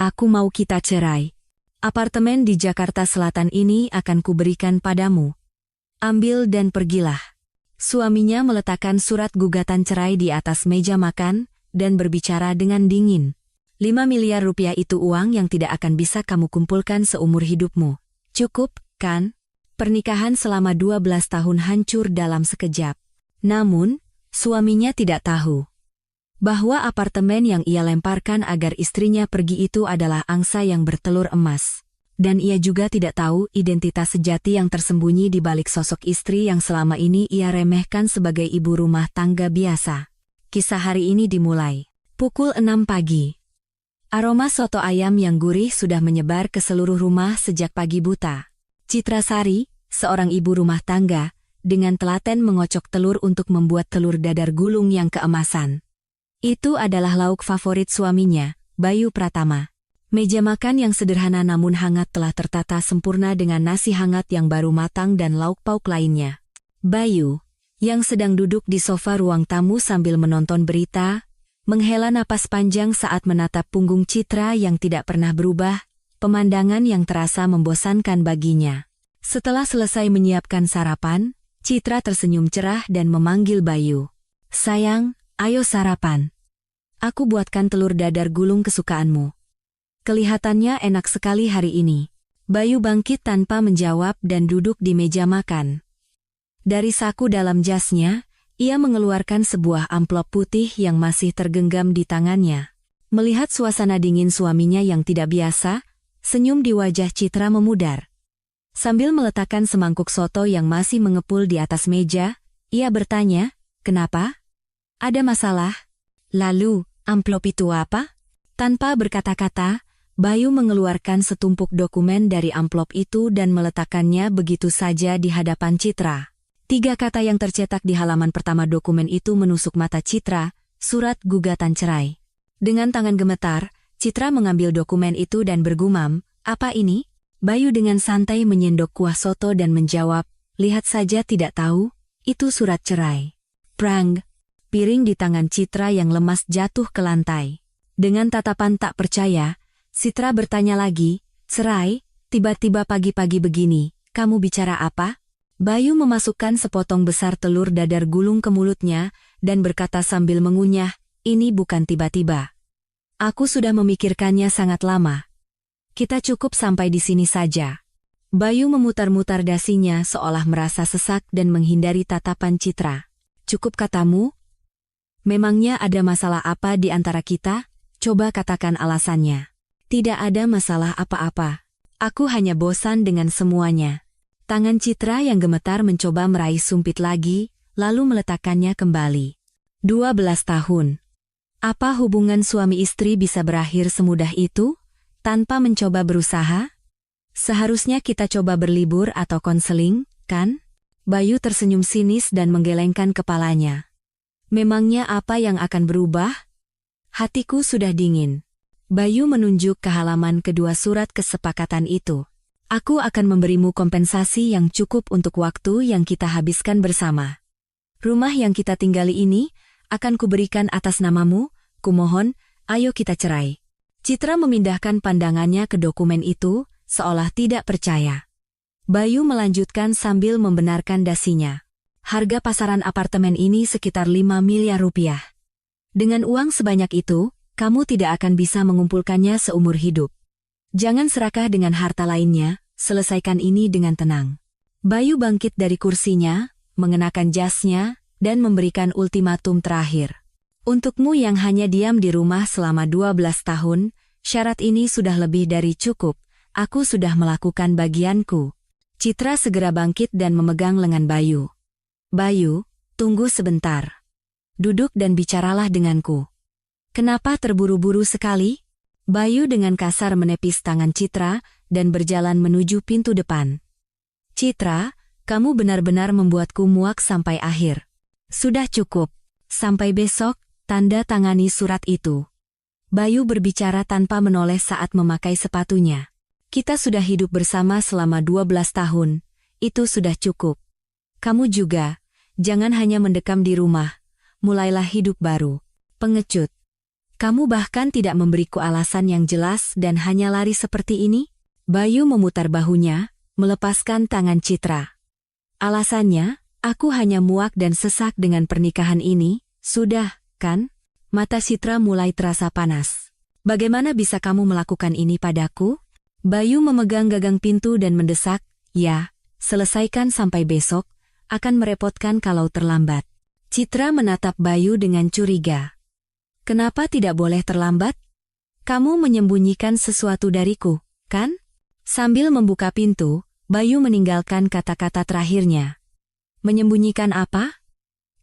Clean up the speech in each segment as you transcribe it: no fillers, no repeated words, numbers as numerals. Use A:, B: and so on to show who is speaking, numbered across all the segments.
A: Aku mau kita cerai. Apartemen di Jakarta Selatan ini akan kuberikan padamu. Ambil dan pergilah. Suaminya meletakkan surat gugatan cerai di atas meja makan dan berbicara dengan dingin. 5 miliar rupiah itu uang yang tidak akan bisa kamu kumpulkan seumur hidupmu. Cukup, kan? Pernikahan selama 12 tahun hancur dalam sekejap. Namun, suaminya tidak tahu bahwa apartemen yang ia lemparkan agar istrinya pergi itu adalah angsa yang bertelur emas. Dan ia juga tidak tahu identitas sejati yang tersembunyi di balik sosok istri yang selama ini ia remehkan sebagai ibu rumah tangga biasa. Kisah hari ini dimulai pukul 6 pagi. Aroma soto ayam yang gurih sudah menyebar ke seluruh rumah sejak pagi buta. Citra Sari, seorang ibu rumah tangga, dengan telaten mengocok telur untuk membuat telur dadar gulung yang keemasan. Itu adalah lauk favorit suaminya, Bayu Pratama. Meja makan yang sederhana namun hangat telah tertata sempurna dengan nasi hangat yang baru matang dan lauk pauk lainnya. Bayu, yang sedang duduk di sofa ruang tamu sambil menonton berita, menghela napas panjang saat menatap punggung Citra yang tidak pernah berubah, pemandangan yang terasa membosankan baginya. Setelah selesai menyiapkan sarapan, Citra tersenyum cerah dan memanggil Bayu. "Sayang, ayo sarapan. Aku buatkan telur dadar gulung kesukaanmu. Kelihatannya enak sekali hari ini." Bayu bangkit tanpa menjawab dan duduk di meja makan. Dari saku dalam jasnya, ia mengeluarkan sebuah amplop putih yang masih tergenggam di tangannya. Melihat suasana dingin suaminya yang tidak biasa, senyum di wajah Citra memudar. Sambil meletakkan semangkuk soto yang masih mengepul di atas meja, ia bertanya, "Kenapa? Ada masalah? Lalu, amplop itu apa?" Tanpa berkata-kata, Bayu mengeluarkan setumpuk dokumen dari amplop itu dan meletakkannya begitu saja di hadapan Citra. 3 kata yang tercetak di halaman pertama dokumen itu menusuk mata Citra, surat gugatan cerai. Dengan tangan gemetar, Citra mengambil dokumen itu dan bergumam, "Apa ini?" Bayu dengan santai menyendok kuah soto dan menjawab, "Lihat saja tidak tahu, itu surat cerai." Prang! Piring di tangan Citra yang lemas jatuh ke lantai. Dengan tatapan tak percaya, Citra bertanya lagi, "Cerai? Tiba-tiba pagi-pagi begini, kamu bicara apa?" Bayu memasukkan sepotong besar telur dadar gulung ke mulutnya dan berkata sambil mengunyah, "Ini bukan tiba-tiba. Aku sudah memikirkannya sangat lama. Kita cukup sampai di sini saja." Bayu memutar-mutar dasinya seolah merasa sesak dan menghindari tatapan Citra. "Cukup katamu? Memangnya ada masalah apa di antara kita? Coba katakan alasannya." "Tidak ada masalah apa-apa. Aku hanya bosan dengan semuanya." Tangan Citra yang gemetar mencoba meraih sumpit lagi, lalu meletakkannya kembali. 12 tahun. Apa hubungan suami istri bisa berakhir semudah itu? Tanpa mencoba berusaha? Seharusnya kita coba berlibur atau konseling, kan? Bayu tersenyum sinis dan menggelengkan kepalanya. "Memangnya apa yang akan berubah?" "Hatiku sudah dingin." Bayu menunjuk ke halaman kedua surat kesepakatan itu. "Aku akan memberimu kompensasi yang cukup untuk waktu yang kita habiskan bersama. Rumah yang kita tinggali ini akan kuberikan atas namamu, kumohon, ayo kita cerai." Citra memindahkan pandangannya ke dokumen itu, seolah tidak percaya. Bayu melanjutkan sambil membenarkan dasinya. "Harga pasaran apartemen ini sekitar 5 miliar rupiah. Dengan uang sebanyak itu, kamu tidak akan bisa mengumpulkannya seumur hidup. Jangan serakah dengan harta lainnya, selesaikan ini dengan tenang." Bayu bangkit dari kursinya, mengenakan jasnya, dan memberikan ultimatum terakhir. "Untukmu yang hanya diam di rumah selama 12 tahun, syarat ini sudah lebih dari cukup, aku sudah melakukan bagianku." Citra segera bangkit dan memegang lengan Bayu. "Bayu, tunggu sebentar. Duduk dan bicaralah denganku." "Kenapa terburu-buru sekali?" Bayu dengan kasar menepis tangan Citra dan berjalan menuju pintu depan. "Citra, kamu benar-benar membuatku muak sampai akhir. Sudah cukup. Sampai besok, tanda tangani surat itu." Bayu berbicara tanpa menoleh saat memakai sepatunya. "Kita sudah hidup bersama selama 12 tahun, itu sudah cukup. Kamu juga, jangan hanya mendekam di rumah, mulailah hidup baru." Pengecut. Kamu bahkan tidak memberiku alasan yang jelas dan hanya lari seperti ini? Bayu memutar bahunya, melepaskan tangan Citra. Alasannya, aku hanya muak dan sesak dengan pernikahan ini, sudah, kan? Mata Citra mulai terasa panas. Bagaimana bisa kamu melakukan ini padaku? Bayu memegang gagang pintu dan mendesak, ya, selesaikan sampai besok, akan merepotkan kalau terlambat. Citra menatap Bayu dengan curiga. Kenapa tidak boleh terlambat? Kamu menyembunyikan sesuatu dariku, kan? Sambil membuka pintu, Bayu meninggalkan kata-kata terakhirnya. Menyembunyikan apa?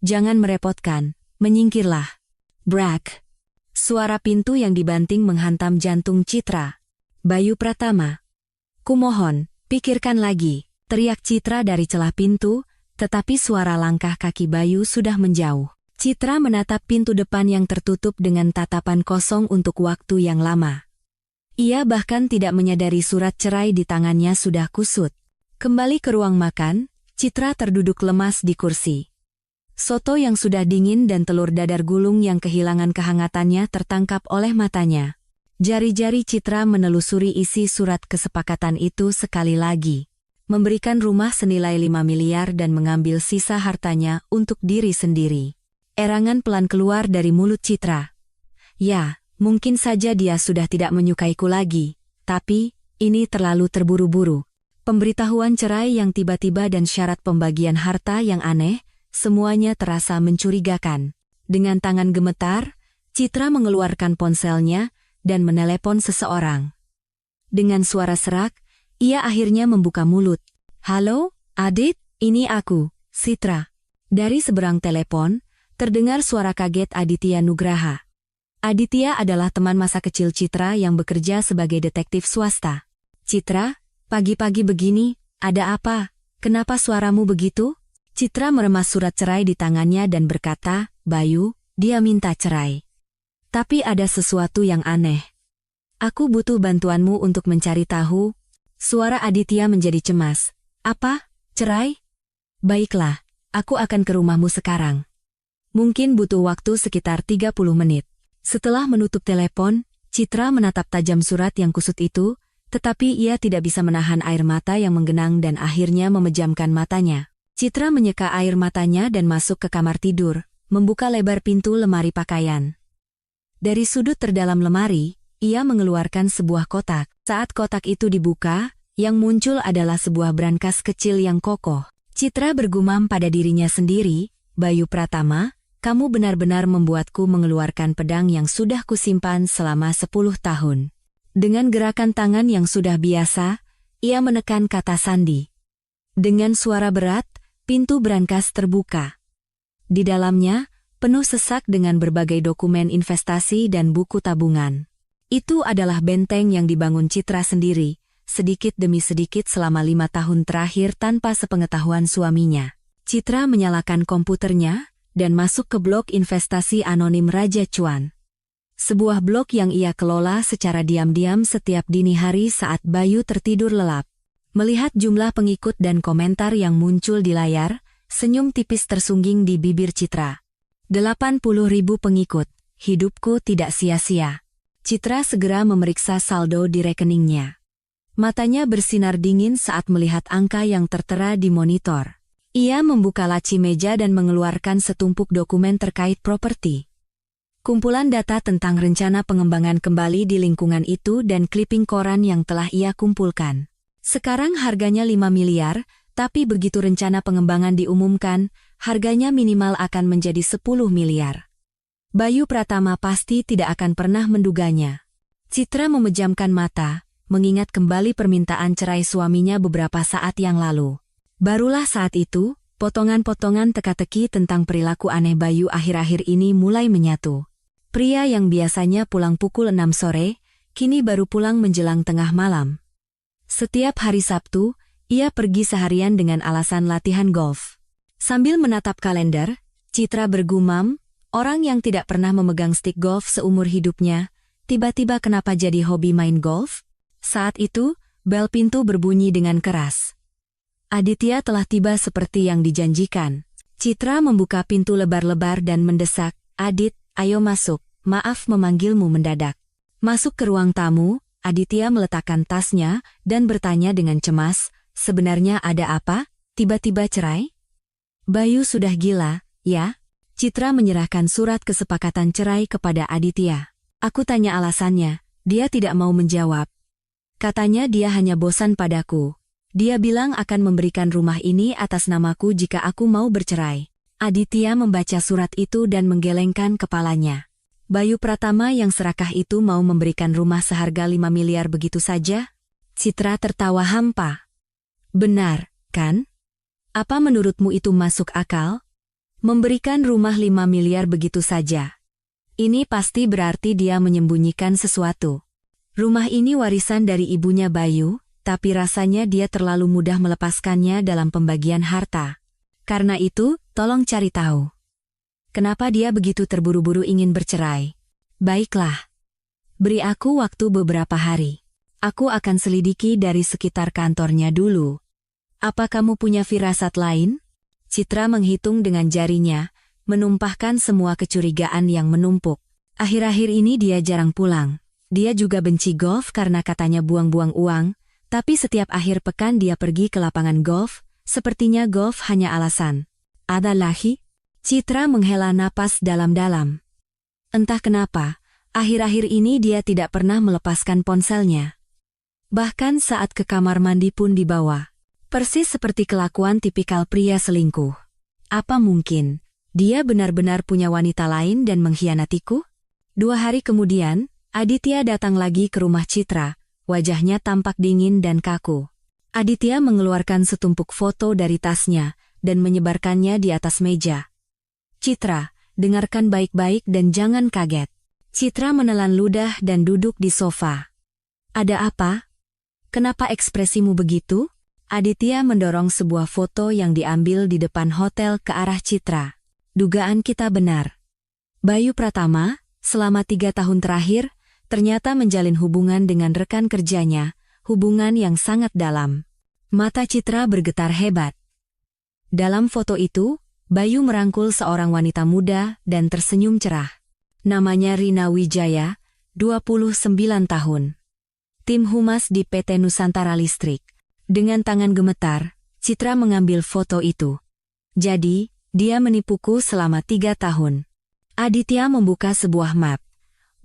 A: Jangan merepotkan, menyingkirlah. Brak. Suara pintu yang dibanting menghantam jantung Citra. Bayu Pratama. Kumohon, pikirkan lagi, teriak Citra dari celah pintu, tetapi suara langkah kaki Bayu sudah menjauh. Citra menatap pintu depan yang tertutup dengan tatapan kosong untuk waktu yang lama. Ia bahkan tidak menyadari surat cerai di tangannya sudah kusut. Kembali ke ruang makan, Citra terduduk lemas di kursi. Soto yang sudah dingin dan telur dadar gulung yang kehilangan kehangatannya tertangkap oleh matanya. Jari-jari Citra menelusuri isi surat kesepakatan itu sekali lagi. Memberikan rumah senilai 5 miliar dan mengambil sisa hartanya untuk diri sendiri. Erangan pelan keluar dari mulut Citra. Ya, mungkin saja dia sudah tidak menyukaiku lagi, tapi ini terlalu terburu-buru. Pemberitahuan cerai yang tiba-tiba dan syarat pembagian harta yang aneh, semuanya terasa mencurigakan. Dengan tangan gemetar, Citra mengeluarkan ponselnya dan menelepon seseorang. Dengan suara serak, ia akhirnya membuka mulut. Halo, Adit, ini aku, Citra. Dari seberang telepon, terdengar suara kaget Aditya Nugraha. Aditya adalah teman masa kecil Citra yang bekerja sebagai detektif swasta. Citra, pagi-pagi begini, ada apa? Kenapa suaramu begitu? Citra meremas surat cerai di tangannya dan berkata, Bayu, dia minta cerai. Tapi ada sesuatu yang aneh. Aku butuh bantuanmu untuk mencari tahu. Suara Aditya menjadi cemas. Apa? Cerai? Baiklah, aku akan ke rumahmu sekarang. Mungkin butuh waktu sekitar 30 menit. Setelah menutup telepon, Citra menatap tajam surat yang kusut itu, tetapi ia tidak bisa menahan air mata yang menggenang dan akhirnya memejamkan matanya. Citra menyeka air matanya dan masuk ke kamar tidur, membuka lebar pintu lemari pakaian. Dari sudut terdalam lemari, ia mengeluarkan sebuah kotak. Saat kotak itu dibuka, yang muncul adalah sebuah brankas kecil yang kokoh. Citra bergumam pada dirinya sendiri, Bayu Pratama, kamu benar-benar membuatku mengeluarkan pedang yang sudah kusimpan selama 10 tahun. Dengan gerakan tangan yang sudah biasa, ia menekan kata sandi. Dengan suara berat, pintu brankas terbuka. Di dalamnya, penuh sesak dengan berbagai dokumen investasi dan buku tabungan. Itu adalah benteng yang dibangun Citra sendiri, sedikit demi sedikit selama 5 tahun terakhir tanpa sepengetahuan suaminya. Citra menyalakan komputernya dan masuk ke blog investasi anonim Raja Cuan. Sebuah blog yang ia kelola secara diam-diam setiap dini hari saat Bayu tertidur lelap. Melihat jumlah pengikut dan komentar yang muncul di layar, senyum tipis tersungging di bibir Citra. 80.000 pengikut, hidupku tidak sia-sia. Citra segera memeriksa saldo di rekeningnya. Matanya bersinar dingin saat melihat angka yang tertera di monitor. Ia membuka laci meja dan mengeluarkan setumpuk dokumen terkait properti. Kumpulan data tentang rencana pengembangan kembali di lingkungan itu dan clipping koran yang telah ia kumpulkan. Sekarang harganya 5 miliar, tapi begitu rencana pengembangan diumumkan, harganya minimal akan menjadi 10 miliar. Bayu Pratama pasti tidak akan pernah menduganya. Citra memejamkan mata, mengingat kembali permintaan cerai suaminya beberapa saat yang lalu. Barulah saat itu, potongan-potongan teka-teki tentang perilaku aneh Bayu akhir-akhir ini mulai menyatu. Pria yang biasanya pulang pukul 6 sore, kini baru pulang menjelang tengah malam. Setiap hari Sabtu, ia pergi seharian dengan alasan latihan golf. Sambil menatap kalender, Citra bergumam, orang yang tidak pernah memegang stik golf seumur hidupnya, tiba-tiba kenapa jadi hobi main golf? Saat itu, bel pintu berbunyi dengan keras. Aditya telah tiba seperti yang dijanjikan. Citra membuka pintu lebar-lebar dan mendesak, Adit, ayo masuk, maaf memanggilmu mendadak. Masuk ke ruang tamu, Aditya meletakkan tasnya dan bertanya dengan cemas, sebenarnya ada apa? Tiba-tiba cerai? Bayu sudah gila, ya? Citra menyerahkan surat kesepakatan cerai kepada Aditya. Aku tanya alasannya, dia tidak mau menjawab. Katanya dia hanya bosan padaku. Dia bilang akan memberikan rumah ini atas namaku jika aku mau bercerai. Aditya membaca surat itu dan menggelengkan kepalanya. Bayu Pratama yang serakah itu mau memberikan rumah seharga 5 miliar begitu saja? Citra tertawa hampa. Benar, kan? Apa menurutmu itu masuk akal? Memberikan rumah 5 miliar begitu saja. Ini pasti berarti dia menyembunyikan sesuatu. Rumah ini warisan dari ibunya Bayu, tapi rasanya dia terlalu mudah melepaskannya dalam pembagian harta. Karena itu, tolong cari tahu. Kenapa dia begitu terburu-buru ingin bercerai? Baiklah. Beri aku waktu beberapa hari. Aku akan selidiki dari sekitar kantornya dulu. Apa kamu punya firasat lain? Citra menghitung dengan jarinya, menumpahkan semua kecurigaan yang menumpuk. Akhir-akhir ini dia jarang pulang. Dia juga benci golf karena katanya buang-buang uang, tapi setiap akhir pekan dia pergi ke lapangan golf, sepertinya golf hanya alasan. Ada lagi? Citra menghela napas dalam-dalam. Entah kenapa, akhir-akhir ini dia tidak pernah melepaskan ponselnya. Bahkan saat ke kamar mandi pun dibawa. Persis seperti kelakuan tipikal pria selingkuh. Apa mungkin dia benar-benar punya wanita lain dan mengkhianatiku? 2 hari kemudian, Aditya datang lagi ke rumah Citra. Wajahnya tampak dingin dan kaku. Aditya mengeluarkan setumpuk foto dari tasnya dan menyebarkannya di atas meja. Citra, dengarkan baik-baik dan jangan kaget. Citra menelan ludah dan duduk di sofa. Ada apa? Kenapa ekspresimu begitu? Aditya mendorong sebuah foto yang diambil di depan hotel ke arah Citra. Dugaan kita benar. Bayu Pratama, selama 3 tahun terakhir, ternyata menjalin hubungan dengan rekan kerjanya, hubungan yang sangat dalam. Mata Citra bergetar hebat. Dalam foto itu, Bayu merangkul seorang wanita muda dan tersenyum cerah. Namanya Rina Wijaya, 29 tahun. Tim humas di PT Nusantara Listrik. Dengan tangan gemetar, Citra mengambil foto itu. Jadi, dia menipuku selama 3 tahun. Aditya membuka sebuah map.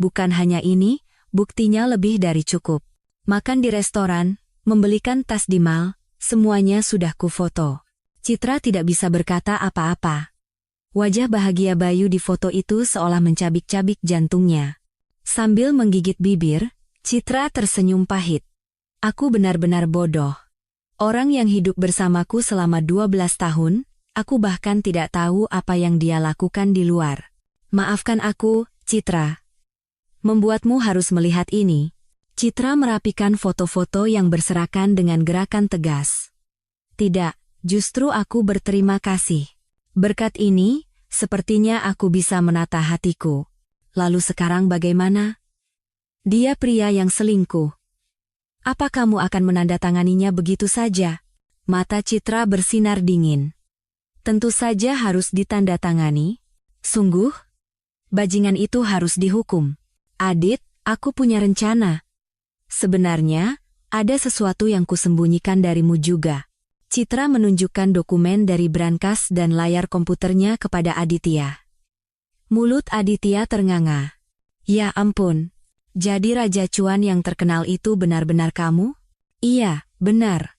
A: Bukan hanya ini, buktinya lebih dari cukup. Makan di restoran, membelikan tas di mall, semuanya sudah kufoto. Citra tidak bisa berkata apa-apa. Wajah bahagia Bayu di foto itu seolah mencabik-cabik jantungnya. Sambil menggigit bibir, Citra tersenyum pahit. Aku benar-benar bodoh. Orang yang hidup bersamaku selama 12 tahun, aku bahkan tidak tahu apa yang dia lakukan di luar. Maafkan aku, Citra. Membuatmu harus melihat ini. Citra merapikan foto-foto yang berserakan dengan gerakan tegas. Tidak, justru aku berterima kasih. Berkat ini, sepertinya aku bisa menata hatiku. Lalu sekarang bagaimana? Dia pria yang selingkuh. Apa kamu akan menandatanganinya begitu saja? Mata Citra bersinar dingin. Tentu saja harus ditandatangani. Sungguh? Bajingan itu harus dihukum. Adit, aku punya rencana. Sebenarnya, ada sesuatu yang kusembunyikan darimu juga. Citra menunjukkan dokumen dari brankas dan layar komputernya kepada Aditya. Mulut Aditya ternganga. Ya ampun, jadi Raja Cuan yang terkenal itu benar-benar kamu? Iya, benar.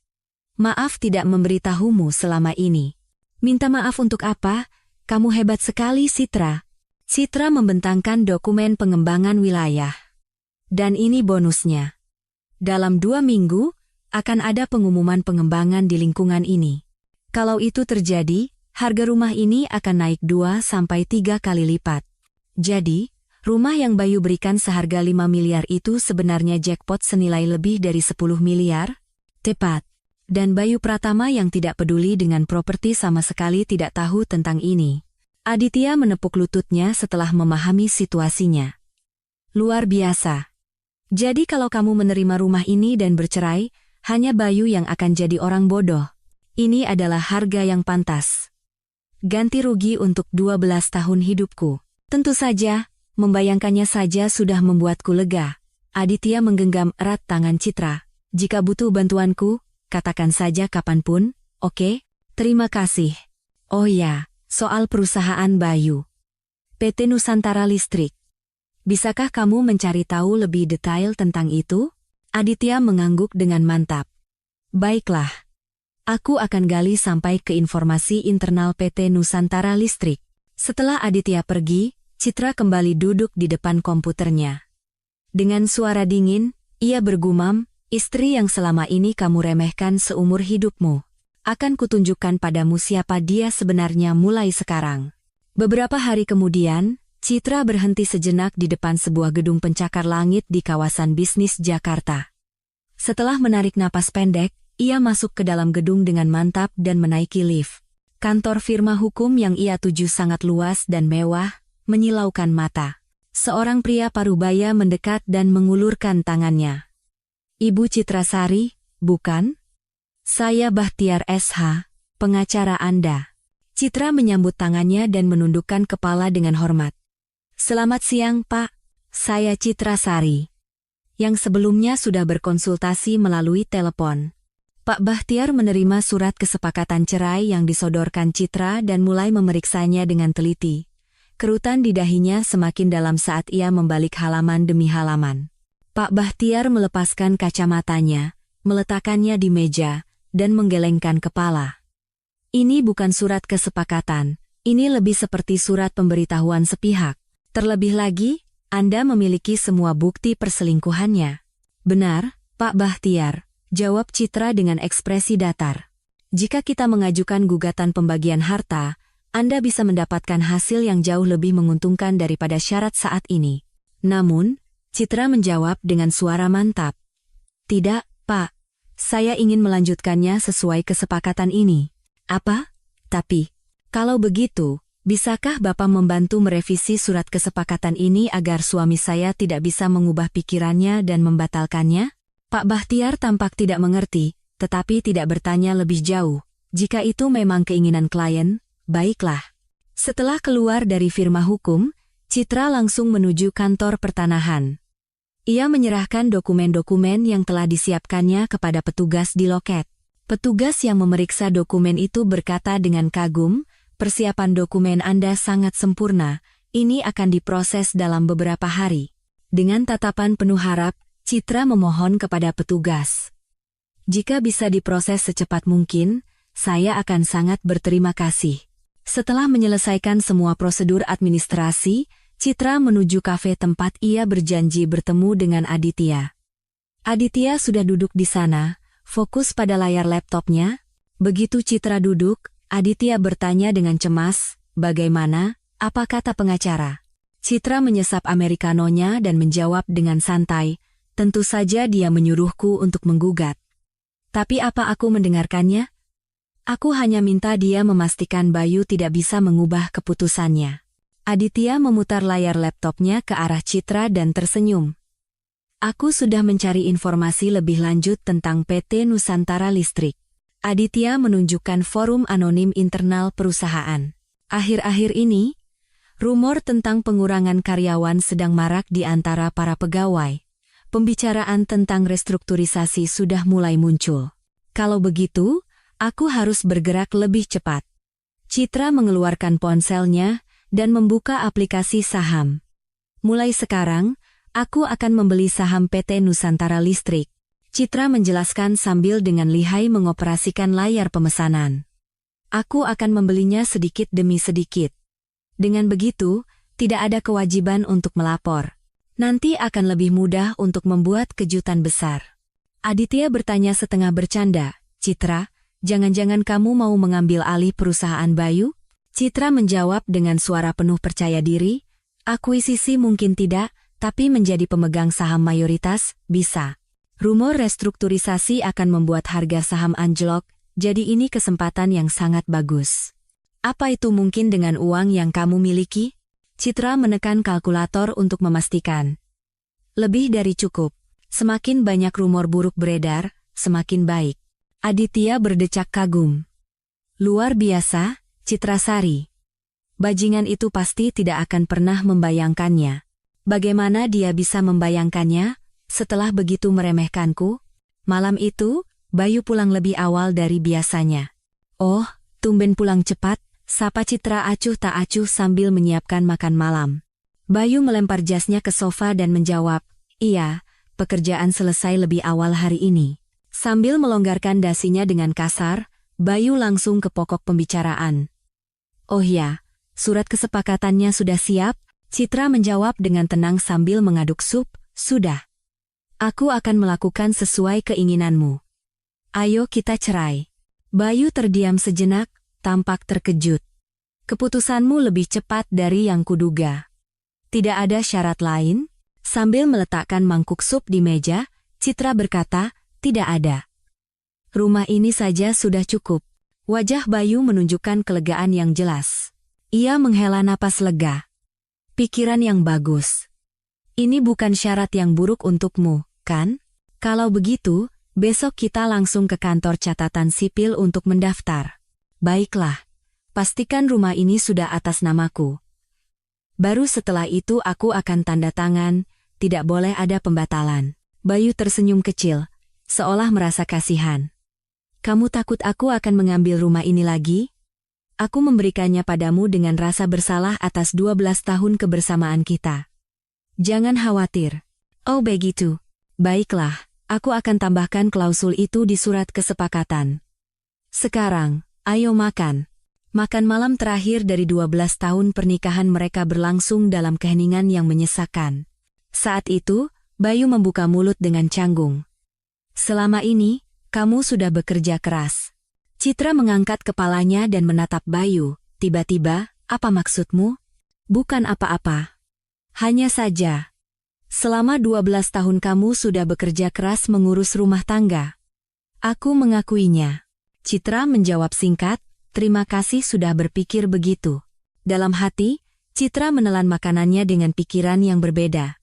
A: Maaf tidak memberitahumu selama ini. Minta maaf untuk apa? Kamu hebat sekali, Citra. Citra membentangkan dokumen pengembangan wilayah. Dan ini bonusnya. Dalam 2 minggu, akan ada pengumuman pengembangan di lingkungan ini. Kalau itu terjadi, harga rumah ini akan naik 2-3 kali lipat. Jadi, rumah yang Bayu berikan seharga 5 miliar itu sebenarnya jackpot senilai lebih dari 10 miliar? Tepat. Dan Bayu Pratama yang tidak peduli dengan properti sama sekali tidak tahu tentang ini. Aditya menepuk lututnya setelah memahami situasinya. Luar biasa. Jadi kalau kamu menerima rumah ini dan bercerai, hanya Bayu yang akan jadi orang bodoh. Ini adalah harga yang pantas. Ganti rugi untuk 12 tahun hidupku. Tentu saja, membayangkannya saja sudah membuatku lega. Aditya menggenggam erat tangan Citra. Jika butuh bantuanku, katakan saja kapanpun, oke? Terima kasih. Oh ya, soal perusahaan Bayu. PT Nusantara Listrik. Bisakah kamu mencari tahu lebih detail tentang itu? Aditya mengangguk dengan mantap. Baiklah. Aku akan gali sampai ke informasi internal PT Nusantara Listrik. Setelah Aditya pergi, Citra kembali duduk di depan komputernya. Dengan suara dingin, ia bergumam, istri yang selama ini kamu remehkan seumur hidupmu. Akan kutunjukkan padamu siapa dia sebenarnya mulai sekarang. Beberapa hari kemudian, Citra berhenti sejenak di depan sebuah gedung pencakar langit di kawasan bisnis Jakarta. Setelah menarik napas pendek, ia masuk ke dalam gedung dengan mantap dan menaiki lift. Kantor firma hukum yang ia tuju sangat luas dan mewah, menyilaukan mata. Seorang pria parubaya mendekat dan mengulurkan tangannya. Ibu Citrasari, bukan? Saya Bahtiar SH, pengacara Anda. Citra menyambut tangannya dan menundukkan kepala dengan hormat. Selamat siang, Pak. Saya Citrasari. Yang sebelumnya sudah berkonsultasi melalui telepon. Pak Bahtiar menerima surat kesepakatan cerai yang disodorkan Citra dan mulai memeriksanya dengan teliti. Kerutan di dahinya semakin dalam saat ia membalik halaman demi halaman. Pak Bahtiar melepaskan kacamatanya, meletakkannya di meja, dan menggelengkan kepala. Ini bukan surat kesepakatan, ini lebih seperti surat pemberitahuan sepihak. Terlebih lagi, Anda memiliki semua bukti perselingkuhannya. Benar, Pak Bahtiar, jawab Citra dengan ekspresi datar. Jika kita mengajukan gugatan pembagian harta, Anda bisa mendapatkan hasil yang jauh lebih menguntungkan daripada syarat saat ini. Namun, Citra menjawab dengan suara mantap. Tidak, Pak. Saya ingin melanjutkannya sesuai kesepakatan ini. Apa? Tapi, kalau begitu, bisakah Bapak membantu merevisi surat kesepakatan ini agar suami saya tidak bisa mengubah pikirannya dan membatalkannya? Pak Bahtiar tampak tidak mengerti, tetapi tidak bertanya lebih jauh. Jika itu memang keinginan klien, baiklah. Setelah keluar dari firma hukum, Citra langsung menuju kantor pertanahan. Ia menyerahkan dokumen-dokumen yang telah disiapkannya kepada petugas di loket. Petugas yang memeriksa dokumen itu berkata dengan kagum, persiapan dokumen Anda sangat sempurna, ini akan diproses dalam beberapa hari. Dengan tatapan penuh harap, Citra memohon kepada petugas. Jika bisa diproses secepat mungkin, saya akan sangat berterima kasih. Setelah menyelesaikan semua prosedur administrasi, Citra menuju kafe tempat ia berjanji bertemu dengan Aditya. Aditya sudah duduk di sana, fokus pada layar laptopnya. Begitu Citra duduk, Aditya bertanya dengan cemas, "Bagaimana? Apa kata pengacara?" Citra menyesap americanonya dan menjawab dengan santai, "Tentu saja dia menyuruhku untuk menggugat. Tapi apa aku mendengarkannya? Aku hanya minta dia memastikan Bayu tidak bisa mengubah keputusannya." Aditya memutar layar laptopnya ke arah Citra dan tersenyum. "Aku sudah mencari informasi lebih lanjut tentang PT Nusantara Listrik." Aditya menunjukkan forum anonim internal perusahaan. Akhir-akhir ini, rumor tentang pengurangan karyawan sedang marak di antara para pegawai. Pembicaraan tentang restrukturisasi sudah mulai muncul. Kalau begitu, aku harus bergerak lebih cepat. Citra mengeluarkan ponselnya dan membuka aplikasi saham. Mulai sekarang, aku akan membeli saham PT Nusantara Listrik. Citra menjelaskan sambil dengan lihai mengoperasikan layar pemesanan. Aku akan membelinya sedikit demi sedikit. Dengan begitu, tidak ada kewajiban untuk melapor. Nanti akan lebih mudah untuk membuat kejutan besar. Aditya bertanya setengah bercanda, "Citra, jangan-jangan kamu mau mengambil alih perusahaan Bayu?" Citra menjawab dengan suara penuh percaya diri, "Akuisisi mungkin tidak, tapi menjadi pemegang saham mayoritas, bisa. Rumor restrukturisasi akan membuat harga saham anjlok, jadi ini kesempatan yang sangat bagus." "Apa itu mungkin dengan uang yang kamu miliki?" Citra menekan kalkulator untuk memastikan. "Lebih dari cukup. Semakin banyak rumor buruk beredar, semakin baik." Aditya berdecak kagum. "Luar biasa, Citrasari. Bajingan itu pasti tidak akan pernah membayangkannya." Bagaimana dia bisa membayangkannya setelah begitu meremehkanku? Malam itu, Bayu pulang lebih awal dari biasanya. "Oh, tumben pulang cepat," sapa Citra acuh tak acuh sambil menyiapkan makan malam. Bayu melempar jasnya ke sofa dan menjawab, "Iya, pekerjaan selesai lebih awal hari ini." Sambil melonggarkan dasinya dengan kasar, Bayu langsung ke pokok pembicaraan. "Oh ya, surat kesepakatannya sudah siap?" Citra menjawab dengan tenang sambil mengaduk sup. "Sudah. Aku akan melakukan sesuai keinginanmu. Ayo kita cerai." Bayu terdiam sejenak, tampak terkejut. "Keputusanmu lebih cepat dari yang kuduga. Tidak ada syarat lain?" Sambil meletakkan mangkuk sup di meja, Citra berkata, "Tidak ada. Rumah ini saja sudah cukup." Wajah Bayu menunjukkan kelegaan yang jelas. Ia menghela napas lega. "Pikiran yang bagus. Ini bukan syarat yang buruk untukmu, kan? Kalau begitu, besok kita langsung ke kantor catatan sipil untuk mendaftar." "Baiklah. Pastikan rumah ini sudah atas namaku. Baru setelah itu aku akan tanda tangan, tidak boleh ada pembatalan." Bayu tersenyum kecil, seolah merasa kasihan. "Kamu takut aku akan mengambil rumah ini lagi? Aku memberikannya padamu dengan rasa bersalah atas 12 tahun kebersamaan kita. Jangan khawatir." "Oh begitu. Baiklah, aku akan tambahkan klausul itu di surat kesepakatan. Sekarang, ayo makan." Makan malam terakhir dari 12 tahun pernikahan mereka berlangsung dalam keheningan yang menyesakan. Saat itu, Bayu membuka mulut dengan canggung. "Selama ini, kamu sudah bekerja keras." Citra mengangkat kepalanya dan menatap Bayu. Tiba-tiba, "Apa maksudmu?" "Bukan apa-apa. Hanya saja, selama 12 tahun kamu sudah bekerja keras mengurus rumah tangga." "Aku mengakuinya." Citra menjawab singkat, "Terima kasih sudah berpikir begitu." Dalam hati, Citra menelan makanannya dengan pikiran yang berbeda.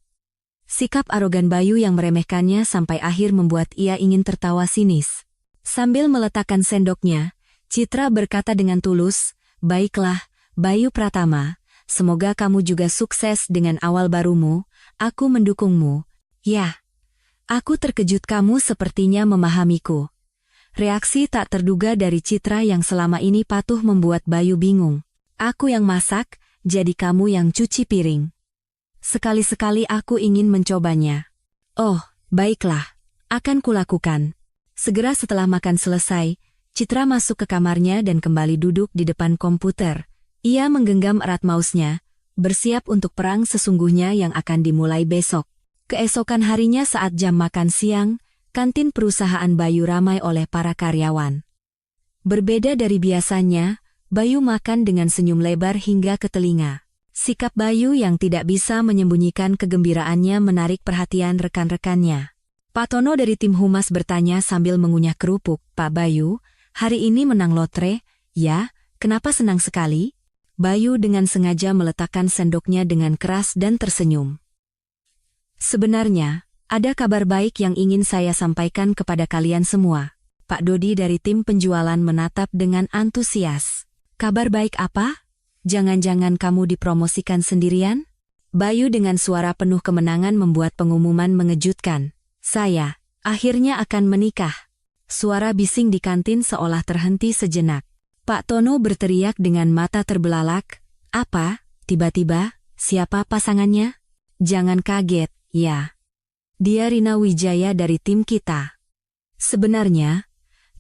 A: Sikap arogan Bayu yang meremehkannya sampai akhir membuat ia ingin tertawa sinis. Sambil meletakkan sendoknya, Citra berkata dengan tulus, "Baiklah, Bayu Pratama, semoga kamu juga sukses dengan awal barumu, aku mendukungmu." "Ya." "Aku terkejut kamu sepertinya memahamiku." Reaksi tak terduga dari Citra yang selama ini patuh membuat Bayu bingung. "Aku yang masak, jadi kamu yang cuci piring. Sekali-sekali aku ingin mencobanya." "Oh, baiklah. Akan kulakukan." Segera setelah makan selesai, Citra masuk ke kamarnya dan kembali duduk di depan komputer. Ia menggenggam erat mouse-nya, bersiap untuk perang sesungguhnya yang akan dimulai besok. Keesokan harinya saat jam makan siang, kantin perusahaan Bayu ramai oleh para karyawan. Berbeda dari biasanya, Bayu makan dengan senyum lebar hingga ke telinga. Sikap Bayu yang tidak bisa menyembunyikan kegembiraannya menarik perhatian rekan-rekannya. Pak Tono dari tim humas bertanya sambil mengunyah kerupuk, "Pak Bayu, hari ini menang lotre?" "Ya, kenapa senang sekali?" Bayu dengan sengaja meletakkan sendoknya dengan keras dan tersenyum. "Sebenarnya, ada kabar baik yang ingin saya sampaikan kepada kalian semua." Pak Dodi dari tim penjualan menatap dengan antusias. "Kabar baik apa? Jangan-jangan kamu dipromosikan sendirian?" Bayu dengan suara penuh kemenangan membuat pengumuman mengejutkan. "Saya, akhirnya akan menikah." Suara bising di kantin seolah terhenti sejenak. Pak Tono berteriak dengan mata terbelalak. "Apa? Tiba-tiba, siapa pasangannya?" "Jangan kaget, ya. Dia Rina Wijaya dari tim kita. Sebenarnya,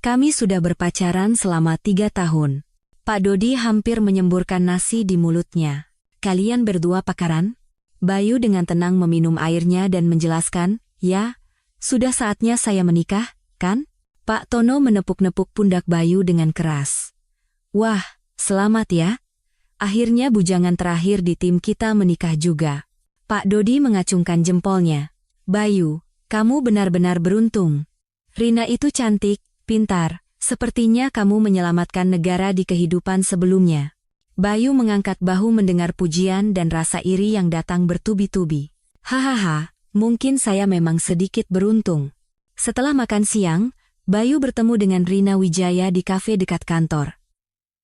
A: kami sudah berpacaran selama 3 tahun. Pak Dodi hampir menyemburkan nasi di mulutnya. "Kalian berdua pacaran?" Bayu dengan tenang meminum airnya dan menjelaskan, "Ya, sudah saatnya saya menikah, kan?" Pak Tono menepuk-nepuk pundak Bayu dengan keras. "Wah, selamat ya. Akhirnya bujangan terakhir di tim kita menikah juga." Pak Dodi mengacungkan jempolnya. "Bayu, kamu benar-benar beruntung. Rina itu cantik, pintar, sepertinya kamu menyelamatkan negara di kehidupan sebelumnya." Bayu mengangkat bahu mendengar pujian dan rasa iri yang datang bertubi-tubi. "Hahaha, mungkin saya memang sedikit beruntung." Setelah makan siang, Bayu bertemu dengan Rina Wijaya di kafe dekat kantor.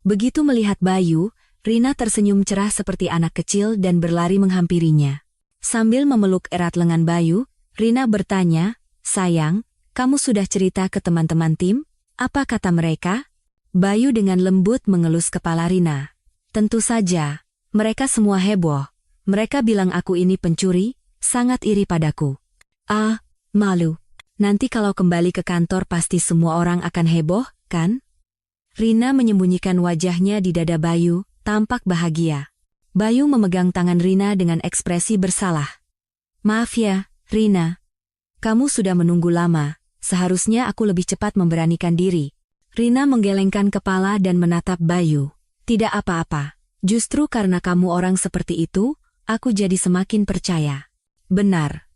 A: Begitu melihat Bayu, Rina tersenyum cerah seperti anak kecil dan berlari menghampirinya. Sambil memeluk erat lengan Bayu, Rina bertanya, "Sayang, kamu sudah cerita ke teman-teman tim? Apa kata mereka?" Bayu dengan lembut mengelus kepala Rina. "Tentu saja, mereka semua heboh. Mereka bilang aku ini pencuri, sangat iri padaku." "Ah, malu. Nanti kalau kembali ke kantor pasti semua orang akan heboh, kan?" Rina menyembunyikan wajahnya di dada Bayu, tampak bahagia. Bayu memegang tangan Rina dengan ekspresi bersalah. "Maaf ya, Rina. Kamu sudah menunggu lama, seharusnya aku lebih cepat memberanikan diri." Rina menggelengkan kepala dan menatap Bayu. "Tidak apa-apa. Justru karena kamu orang seperti itu, aku jadi semakin percaya." "Benar.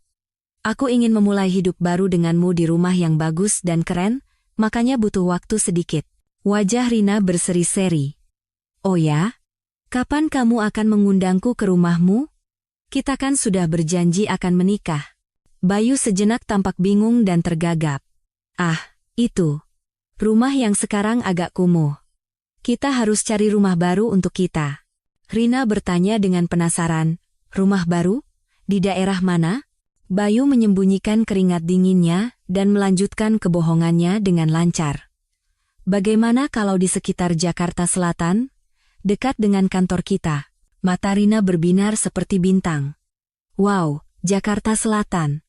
A: Aku ingin memulai hidup baru denganmu di rumah yang bagus dan keren, makanya butuh waktu sedikit." Wajah Rina berseri-seri. "Oh ya? Kapan kamu akan mengundangku ke rumahmu? Kita kan sudah berjanji akan menikah." Bayu sejenak tampak bingung dan tergagap. "Ah, itu. Rumah yang sekarang agak kumuh. Kita harus cari rumah baru untuk kita." Rina bertanya dengan penasaran, "Rumah baru? Di daerah mana?" Bayu menyembunyikan keringat dinginnya dan melanjutkan kebohongannya dengan lancar. "Bagaimana kalau di sekitar Jakarta Selatan? Dekat dengan kantor kita." Mata Rina berbinar seperti bintang. "Wow, Jakarta Selatan.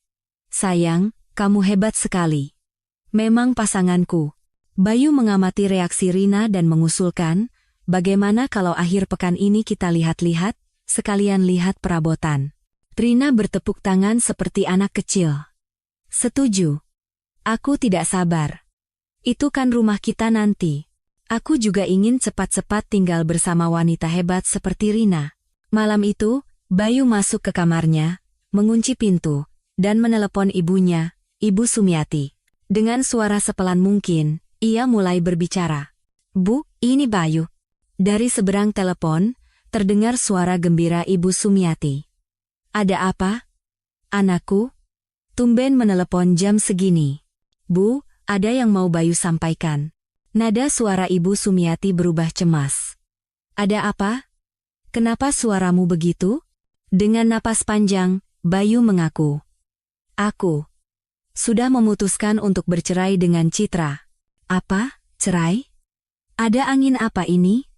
A: Sayang, kamu hebat sekali. Memang pasanganku." Bayu mengamati reaksi Rina dan mengusulkan, "Bagaimana kalau akhir pekan ini kita lihat-lihat, sekalian lihat perabotan?" Rina bertepuk tangan seperti anak kecil. "Setuju. Aku tidak sabar. Itu kan rumah kita nanti. Aku juga ingin cepat-cepat tinggal bersama wanita hebat seperti Rina." Malam itu, Bayu masuk ke kamarnya, mengunci pintu, dan menelepon ibunya, Ibu Sumiati. Dengan suara sepelan mungkin, ia mulai berbicara. "Bu, ini Bayu." Dari seberang telepon, terdengar suara gembira Ibu Sumiati. "Ada apa? Anakku? Tumben menelepon jam segini." "Bu, ada yang mau Bayu sampaikan." Nada suara Ibu Sumiati berubah cemas. "Ada apa? Kenapa suaramu begitu?" Dengan napas panjang, Bayu mengaku. "Aku sudah memutuskan untuk bercerai dengan Citra." "Apa? Cerai? Ada angin apa ini?"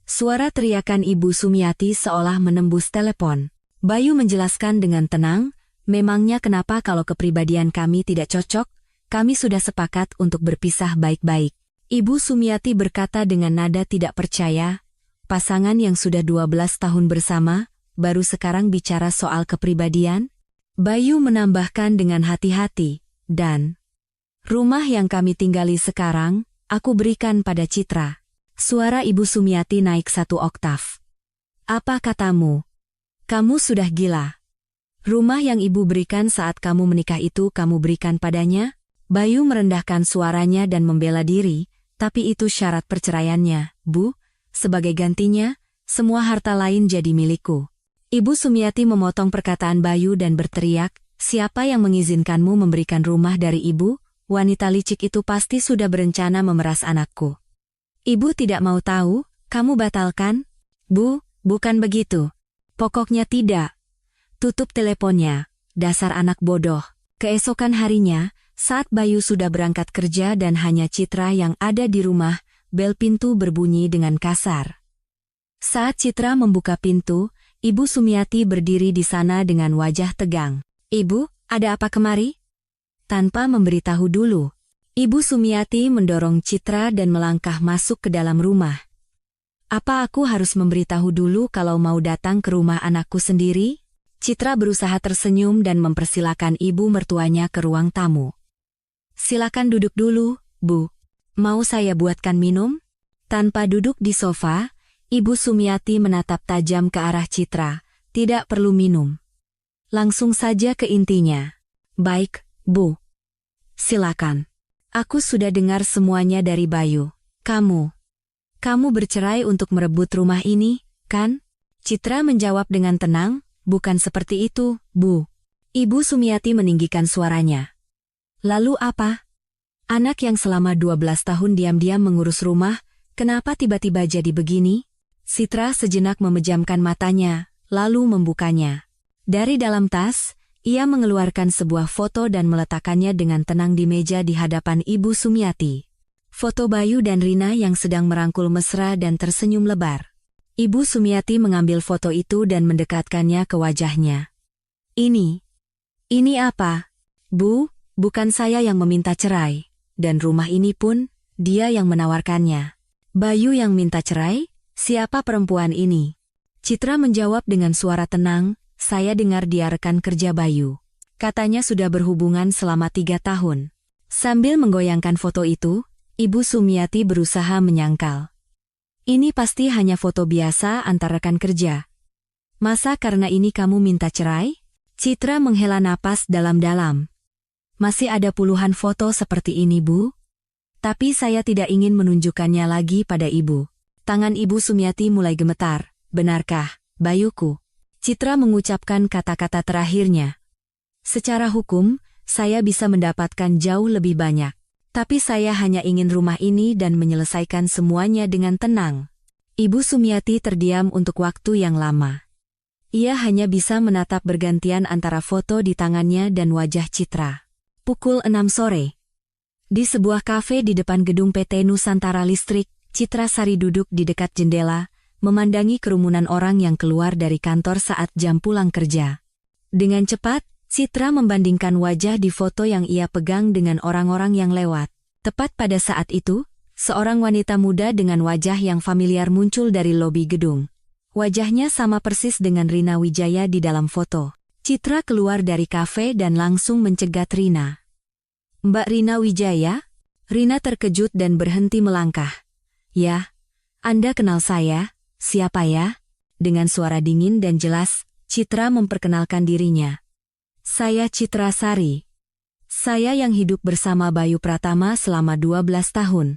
A: Suara teriakan Ibu Sumiati seolah menembus telepon. Bayu menjelaskan dengan tenang, "Memangnya kenapa kalau kepribadian kami tidak cocok? Kami sudah sepakat untuk berpisah baik-baik." Ibu Sumiati berkata dengan nada tidak percaya, "Pasangan yang sudah 12 tahun bersama, baru sekarang bicara soal kepribadian?" Bayu menambahkan dengan hati-hati, "Dan rumah yang kami tinggali sekarang, aku berikan pada Citra." Suara Ibu Sumiati naik 1 oktav. "Apa katamu? Kamu sudah gila. Rumah yang ibu berikan saat kamu menikah itu kamu berikan padanya?" Bayu merendahkan suaranya dan membela diri, "Tapi itu syarat perceraiannya, Bu. Sebagai gantinya, semua harta lain jadi milikku." Ibu Sumiati memotong perkataan Bayu dan berteriak, "Siapa yang mengizinkanmu memberikan rumah dari ibu? Wanita licik itu pasti sudah berencana memeras anakku." "Ibu tidak mau tahu, kamu batalkan?" "Bu, bukan begitu. Pokoknya tidak." "Tutup teleponnya, dasar anak bodoh." Keesokan harinya, saat Bayu sudah berangkat kerja dan hanya Citra yang ada di rumah, bel pintu berbunyi dengan kasar. Saat Citra membuka pintu, Ibu Sumiati berdiri di sana dengan wajah tegang. "Ibu, ada apa kemari?" Tanpa memberitahu dulu, Ibu Sumiati mendorong Citra dan melangkah masuk ke dalam rumah. "Apa aku harus memberitahu dulu kalau mau datang ke rumah anakku sendiri?" Citra berusaha tersenyum dan mempersilakan ibu mertuanya ke ruang tamu. "Silakan duduk dulu, Bu. Mau saya buatkan minum?" Tanpa duduk di sofa, Ibu Sumiati menatap tajam ke arah Citra. "Tidak perlu minum. Langsung saja ke intinya." "Baik, Bu. Silakan. Aku sudah dengar semuanya dari Bayu. Kamu bercerai untuk merebut rumah ini, kan?" Citra menjawab dengan tenang, "Bukan seperti itu, Bu." Ibu Sumiati meninggikan suaranya. "Lalu apa? Anak yang selama 12 tahun diam-diam mengurus rumah, kenapa tiba-tiba jadi begini?" Citra sejenak memejamkan matanya, lalu membukanya. Dari dalam tas, ia mengeluarkan sebuah foto dan meletakkannya dengan tenang di meja di hadapan Ibu Sumiati. Foto Bayu dan Rina yang sedang merangkul mesra dan tersenyum lebar. Ibu Sumiati mengambil foto itu dan mendekatkannya ke wajahnya. Ini apa? Bu, bukan saya yang meminta cerai. Dan rumah ini pun, dia yang menawarkannya. Bayu yang minta cerai? Siapa perempuan ini? Citra menjawab dengan suara tenang, saya dengar dia rekan kerja Bayu. Katanya sudah berhubungan selama 3 tahun. Sambil menggoyangkan foto itu, Ibu Sumiati berusaha menyangkal. Ini pasti hanya foto biasa antar rekan kerja. Masa karena ini kamu minta cerai? Citra menghela napas dalam-dalam. Masih ada puluhan foto seperti ini, Bu. Tapi saya tidak ingin menunjukkannya lagi pada Ibu. Tangan Ibu Sumiati mulai gemetar. Benarkah, Bayuku? Citra mengucapkan kata-kata terakhirnya. Secara hukum, saya bisa mendapatkan jauh lebih banyak. Tapi saya hanya ingin rumah ini dan menyelesaikan semuanya dengan tenang. Ibu Sumiati terdiam untuk waktu yang lama. Ia hanya bisa menatap bergantian antara foto di tangannya dan wajah Citra. Pukul 6 sore. Di sebuah kafe di depan gedung PT Nusantara Listrik, Citra Sari duduk di dekat jendela, memandangi kerumunan orang yang keluar dari kantor saat jam pulang kerja. Dengan cepat, Citra membandingkan wajah di foto yang ia pegang dengan orang-orang yang lewat. Tepat pada saat itu, seorang wanita muda dengan wajah yang familiar muncul dari lobi gedung. Wajahnya sama persis dengan Rina Wijaya di dalam foto. Citra keluar dari kafe dan langsung mencegat Rina. Mbak Rina Wijaya? Rina terkejut dan berhenti melangkah. Ya, Anda kenal saya? Siapa ya? Dengan suara dingin dan jelas, Citra memperkenalkan dirinya. Saya Citra Sari. Saya yang hidup bersama Bayu Pratama selama 12 tahun.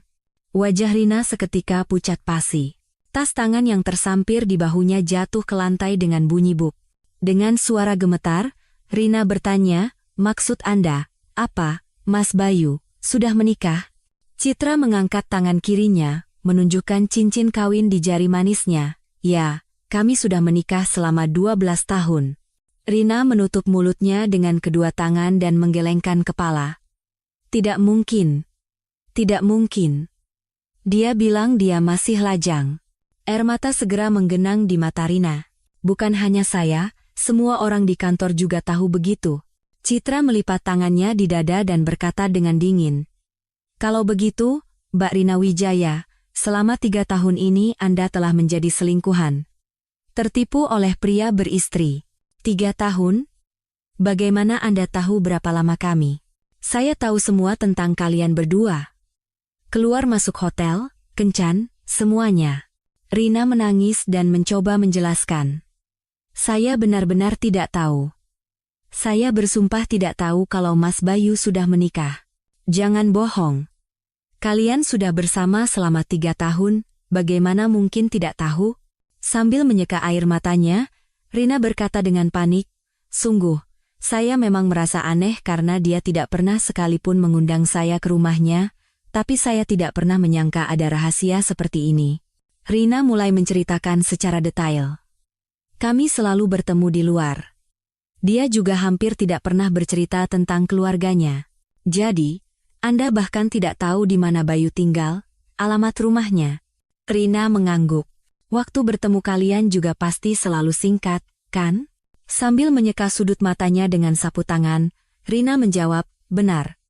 A: Wajah Rina seketika pucat pasi. Tas tangan yang tersampir di bahunya jatuh ke lantai dengan bunyi buk. Dengan suara gemetar, Rina bertanya, maksud Anda, apa, Mas Bayu, sudah menikah? Citra mengangkat tangan kirinya, menunjukkan cincin kawin di jari manisnya. Ya, kami sudah menikah selama 12 tahun. Rina menutup mulutnya dengan kedua tangan dan menggelengkan kepala. Tidak mungkin. Tidak mungkin. Dia bilang dia masih lajang. Air mata segera menggenang di mata Rina. Bukan hanya saya, semua orang di kantor juga tahu begitu. Citra melipat tangannya di dada dan berkata dengan dingin. Kalau begitu, Mbak Rina Wijaya, selama 3 tahun ini Anda telah menjadi selingkuhan. Tertipu oleh pria beristri. 3 tahun? Bagaimana Anda tahu berapa lama kami? Saya tahu semua tentang kalian berdua. Keluar masuk hotel, kencan, semuanya. Rina menangis dan mencoba menjelaskan. Saya benar-benar tidak tahu. Saya bersumpah tidak tahu kalau Mas Bayu sudah menikah. Jangan bohong. Kalian sudah bersama selama 3 tahun, bagaimana mungkin tidak tahu? Sambil menyeka air matanya, Rina berkata dengan panik, sungguh, saya memang merasa aneh karena dia tidak pernah sekalipun mengundang saya ke rumahnya, tapi saya tidak pernah menyangka ada rahasia seperti ini. Rina mulai menceritakan secara detail. Kami selalu bertemu di luar. Dia juga hampir tidak pernah bercerita tentang keluarganya. Jadi, Anda bahkan tidak tahu di mana Bayu tinggal, alamat rumahnya. Rina mengangguk. Waktu bertemu kalian juga pasti selalu singkat, kan? Sambil menyeka sudut matanya dengan sapu tangan, Rina menjawab, benar.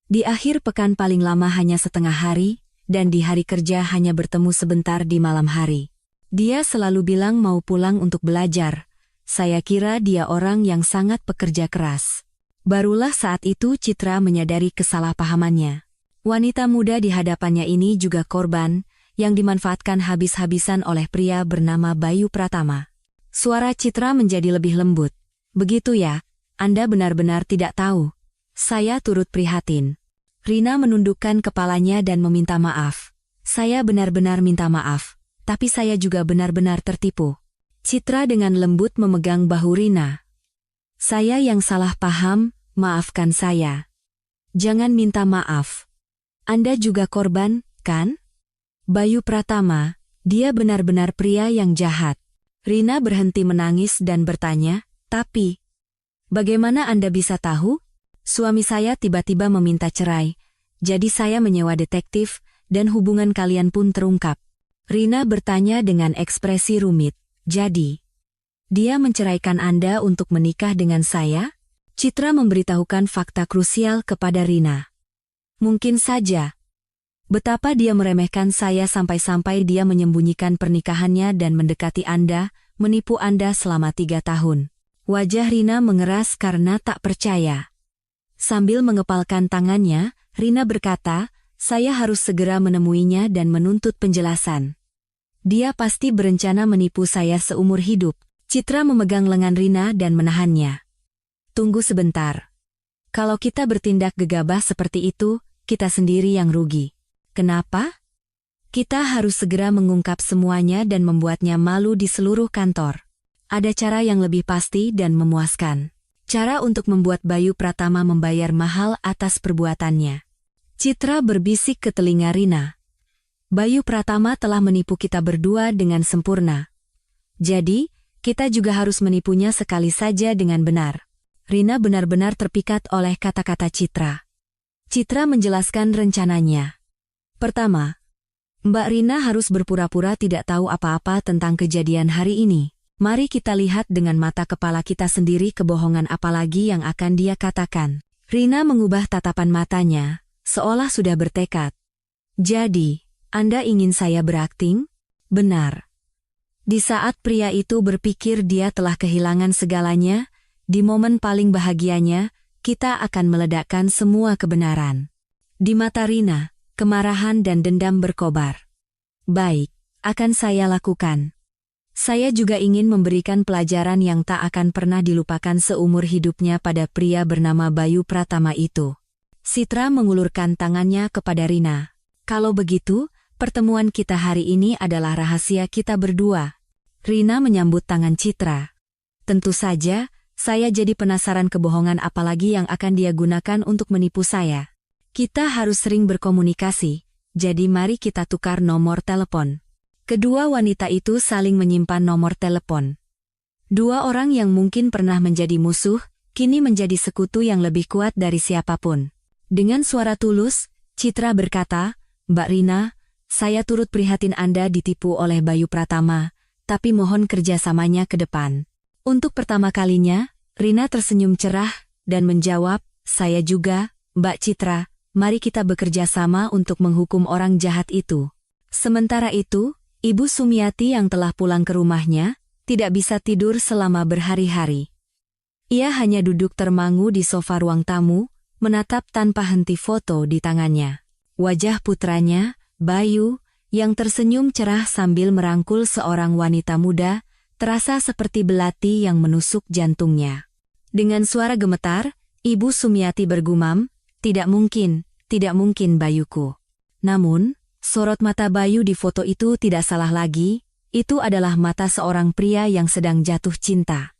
A: Di akhir pekan paling lama hanya setengah hari, dan di hari kerja hanya bertemu sebentar di malam hari. Dia selalu bilang mau pulang untuk belajar. Saya kira dia orang yang sangat pekerja keras. Barulah saat itu Citra menyadari kesalahpahamannya. Wanita muda di hadapannya ini juga korban, yang dimanfaatkan habis-habisan oleh pria bernama Bayu Pratama. Suara Citra menjadi lebih lembut. Begitu ya, Anda benar-benar tidak tahu. Saya turut prihatin. Rina menundukkan kepalanya dan meminta maaf. Saya benar-benar minta maaf, tapi saya juga benar-benar tertipu. Citra dengan lembut memegang bahu Rina. Saya yang salah paham, maafkan saya. Jangan minta maaf. Anda juga korban, kan? Bayu Pratama, dia benar-benar pria yang jahat. Rina berhenti menangis dan bertanya, Tapi, bagaimana Anda bisa tahu? Suami saya tiba-tiba meminta cerai, jadi saya menyewa detektif, dan hubungan kalian pun terungkap. Rina bertanya dengan ekspresi rumit. Jadi, dia menceraikan Anda untuk menikah dengan saya? Citra memberitahukan fakta krusial kepada Rina. Mungkin saja. Betapa dia meremehkan saya sampai-sampai dia menyembunyikan pernikahannya dan mendekati Anda, menipu Anda selama 3 tahun. Wajah Rina mengeras karena tak percaya. Sambil mengepalkan tangannya, Rina berkata, saya harus segera menemuinya dan menuntut penjelasan. Dia pasti berencana menipu saya seumur hidup. Citra memegang lengan Rina dan menahannya. Tunggu sebentar. Kalau kita bertindak gegabah seperti itu, kita sendiri yang rugi. Kenapa? Kita harus segera mengungkap semuanya dan membuatnya malu di seluruh kantor. Ada cara yang lebih pasti dan memuaskan. Cara untuk membuat Bayu Pratama membayar mahal atas perbuatannya. Citra berbisik ke telinga Rina. Bayu Pratama telah menipu kita berdua dengan sempurna. Jadi, kita juga harus menipunya sekali saja dengan benar. Rina benar-benar terpikat oleh kata-kata Citra. Citra menjelaskan rencananya. Pertama, Mbak Rina harus berpura-pura tidak tahu apa-apa tentang kejadian hari ini. Mari kita lihat dengan mata kepala kita sendiri kebohongan apa lagi yang akan dia katakan. Rina mengubah tatapan matanya, seolah sudah bertekad. Jadi, Anda ingin saya berakting? Benar. Di saat pria itu berpikir dia telah kehilangan segalanya, di momen paling bahagianya, kita akan meledakkan semua kebenaran. Di mata Rina, kemarahan dan dendam berkobar. Baik, akan saya lakukan. Saya juga ingin memberikan pelajaran yang tak akan pernah dilupakan seumur hidupnya pada pria bernama Bayu Pratama itu. Citra mengulurkan tangannya kepada Rina. Kalau begitu, pertemuan kita hari ini adalah rahasia kita berdua. Rina menyambut tangan Citra. Tentu saja, saya jadi penasaran kebohongan apalagi yang akan dia gunakan untuk menipu saya. Kita harus sering berkomunikasi, jadi mari kita tukar nomor telepon. Kedua wanita itu saling menyimpan nomor telepon. Dua orang yang mungkin pernah menjadi musuh, kini menjadi sekutu yang lebih kuat dari siapapun. Dengan suara tulus, Citra berkata, Mbak Rina, saya turut prihatin Anda ditipu oleh Bayu Pratama, tapi mohon kerjasamanya ke depan. Untuk pertama kalinya, Rina tersenyum cerah dan menjawab, saya juga, Mbak Citra, mari kita bekerja sama untuk menghukum orang jahat itu. Sementara itu, Ibu Sumiati yang telah pulang ke rumahnya, tidak bisa tidur selama berhari-hari. Ia hanya duduk termangu di sofa ruang tamu, menatap tanpa henti foto di tangannya. Wajah putranya, Bayu, yang tersenyum cerah sambil merangkul seorang wanita muda, terasa seperti belati yang menusuk jantungnya. Dengan suara gemetar, Ibu Sumiati bergumam, tidak mungkin Bayuku. Namun, sorot mata Bayu di foto itu tidak salah lagi, itu adalah mata seorang pria yang sedang jatuh cinta.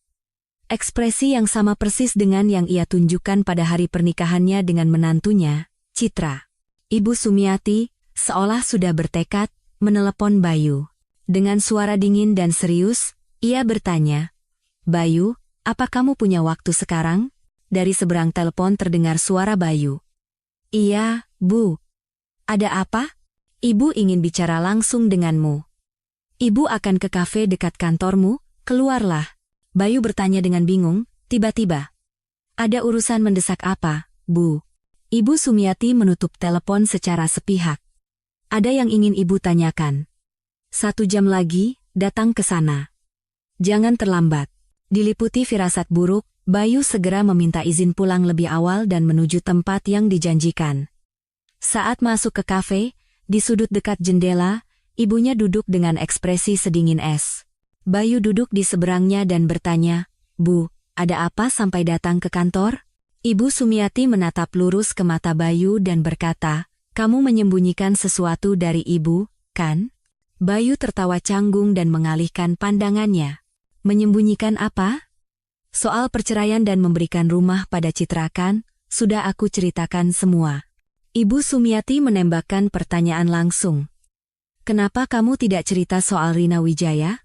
A: Ekspresi yang sama persis dengan yang ia tunjukkan pada hari pernikahannya dengan menantunya, Citra. Ibu Sumiati, seolah sudah bertekad, menelepon Bayu. Dengan suara dingin dan serius, ia bertanya, Bayu, apa kamu punya waktu sekarang? Dari seberang telepon terdengar suara Bayu. Iya, Bu. Ada apa? Ibu ingin bicara langsung denganmu. Ibu akan ke kafe dekat kantormu, keluarlah. Bayu bertanya dengan bingung, tiba-tiba. Ada urusan mendesak apa, Bu? Ibu Sumiati menutup telepon secara sepihak. Ada yang ingin Ibu tanyakan. 1 jam lagi, datang ke sana. Jangan terlambat. Diliputi firasat buruk, Bayu segera meminta izin pulang lebih awal dan menuju tempat yang dijanjikan. Saat masuk ke kafe, di sudut dekat jendela, ibunya duduk dengan ekspresi sedingin es. Bayu duduk di seberangnya dan bertanya, Bu, ada apa sampai datang ke kantor? Ibu Sumiati menatap lurus ke mata Bayu dan berkata, kamu menyembunyikan sesuatu dari Ibu, kan? Bayu tertawa canggung dan mengalihkan pandangannya. Menyembunyikan apa? Soal perceraian dan memberikan rumah pada Citra kan, sudah aku ceritakan semua. Ibu Sumiati menembakkan pertanyaan langsung. Kenapa kamu tidak cerita soal Rina Wijaya?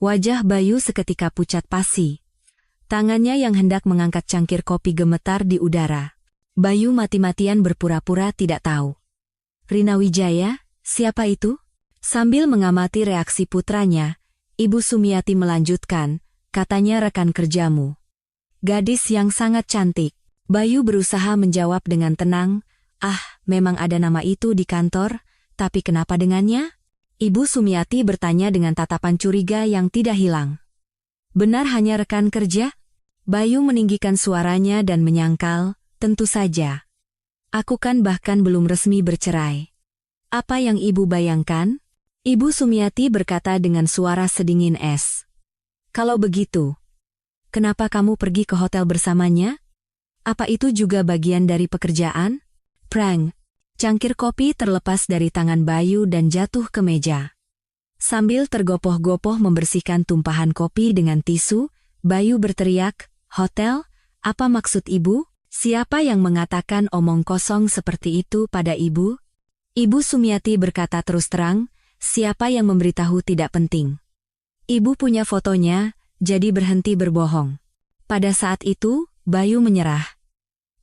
A: Wajah Bayu seketika pucat pasi. Tangannya yang hendak mengangkat cangkir kopi gemetar di udara. Bayu mati-matian berpura-pura tidak tahu. Rina Wijaya, siapa itu? Sambil mengamati reaksi putranya, Ibu Sumiati melanjutkan, katanya rekan kerjamu. Gadis yang sangat cantik. Bayu berusaha menjawab dengan tenang, memang ada nama itu di kantor, tapi kenapa dengannya? Ibu Sumiati bertanya dengan tatapan curiga yang tidak hilang. Benar hanya rekan kerja? Bayu meninggikan suaranya dan menyangkal, tentu saja. Aku kan bahkan belum resmi bercerai. Apa yang ibu bayangkan? Ibu Sumiati berkata dengan suara sedingin es. Kalau begitu, kenapa kamu pergi ke hotel bersamanya? Apa itu juga bagian dari pekerjaan? Prank. Cangkir kopi terlepas dari tangan Bayu dan jatuh ke meja. Sambil tergopoh-gopoh membersihkan tumpahan kopi dengan tisu, Bayu berteriak, "Hotel? Apa maksud ibu? Siapa yang mengatakan omong kosong seperti itu pada ibu?" Ibu Sumiati berkata terus terang, "Siapa yang memberitahu tidak penting. Ibu punya fotonya, jadi berhenti berbohong." Pada saat itu, Bayu menyerah.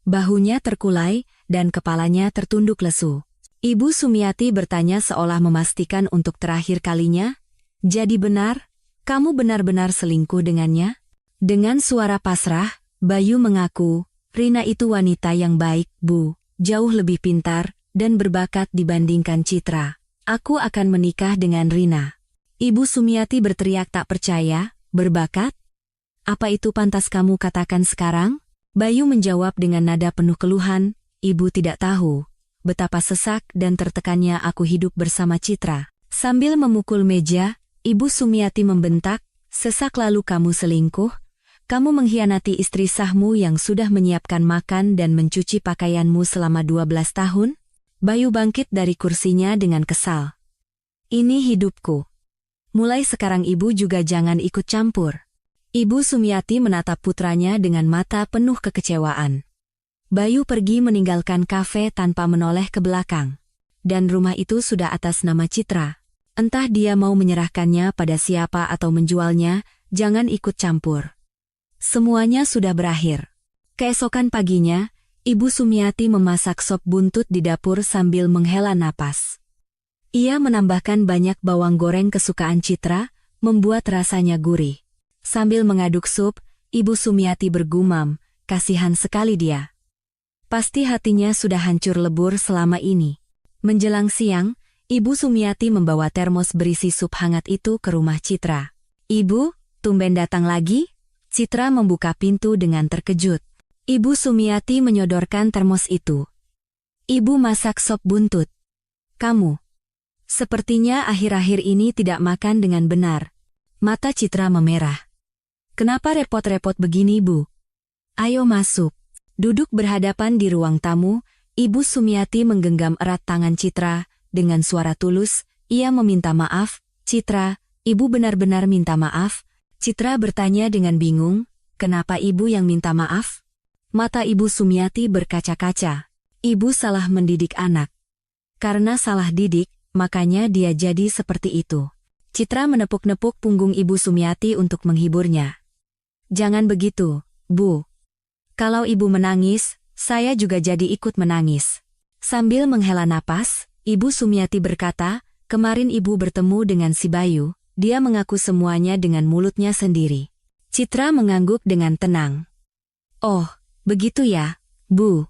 A: Bahunya terkulai, dan kepalanya tertunduk lesu. Ibu Sumiati bertanya seolah memastikan untuk terakhir kalinya, "Jadi benar, kamu benar-benar selingkuh dengannya?" Dengan suara pasrah, Bayu mengaku, "Rina itu wanita yang baik, Bu, jauh lebih pintar, dan berbakat dibandingkan Citra. Aku akan menikah dengan Rina." Ibu Sumiati berteriak tak percaya, "Berbakat? Apa itu pantas kamu katakan sekarang?" Bayu menjawab dengan nada penuh keluhan, "Ibu tidak tahu betapa sesak dan tertekannya aku hidup bersama Citra." Sambil memukul meja, Ibu Sumiati membentak, "Sesak lalu kamu selingkuh? Kamu mengkhianati istri sahmu yang sudah menyiapkan makan dan mencuci pakaianmu selama 12 tahun?" Bayu bangkit dari kursinya dengan kesal. "Ini hidupku. Mulai sekarang ibu juga jangan ikut campur." Ibu Sumiati menatap putranya dengan mata penuh kekecewaan. Bayu pergi meninggalkan kafe tanpa menoleh ke belakang. Dan rumah itu sudah atas nama Citra. Entah dia mau menyerahkannya pada siapa atau menjualnya, jangan ikut campur. Semuanya sudah berakhir. Keesokan paginya, Ibu Sumiati memasak sop buntut di dapur sambil menghela napas. Ia menambahkan banyak bawang goreng kesukaan Citra, membuat rasanya gurih. Sambil mengaduk sup, Ibu Sumiati bergumam, kasihan sekali dia. Pasti hatinya sudah hancur lebur selama ini. Menjelang siang, Ibu Sumiati membawa termos berisi sup hangat itu ke rumah Citra. "Ibu, tumben datang lagi?" Citra membuka pintu dengan terkejut. Ibu Sumiati menyodorkan termos itu. "Ibu masak sop buntut. Kamu sepertinya akhir-akhir ini tidak makan dengan benar." Mata Citra memerah. "Kenapa repot-repot begini, Bu? Ayo masuk." Duduk berhadapan di ruang tamu, Ibu Sumiati menggenggam erat tangan Citra, dengan suara tulus, ia meminta maaf, "Citra, Ibu benar-benar minta maaf." Citra bertanya dengan bingung, "Kenapa Ibu yang minta maaf?" Mata Ibu Sumiati berkaca-kaca. Ibu salah mendidik anak. Karena salah didik, makanya dia jadi seperti itu. Citra menepuk-nepuk punggung Ibu Sumiati untuk menghiburnya. "Jangan begitu, Bu. Kalau Ibu menangis, saya juga jadi ikut menangis." Sambil menghela napas, Ibu Sumiati berkata, "Kemarin Ibu bertemu dengan si Bayu, dia mengaku semuanya dengan mulutnya sendiri." Citra mengangguk dengan tenang. "Oh, begitu ya, Bu."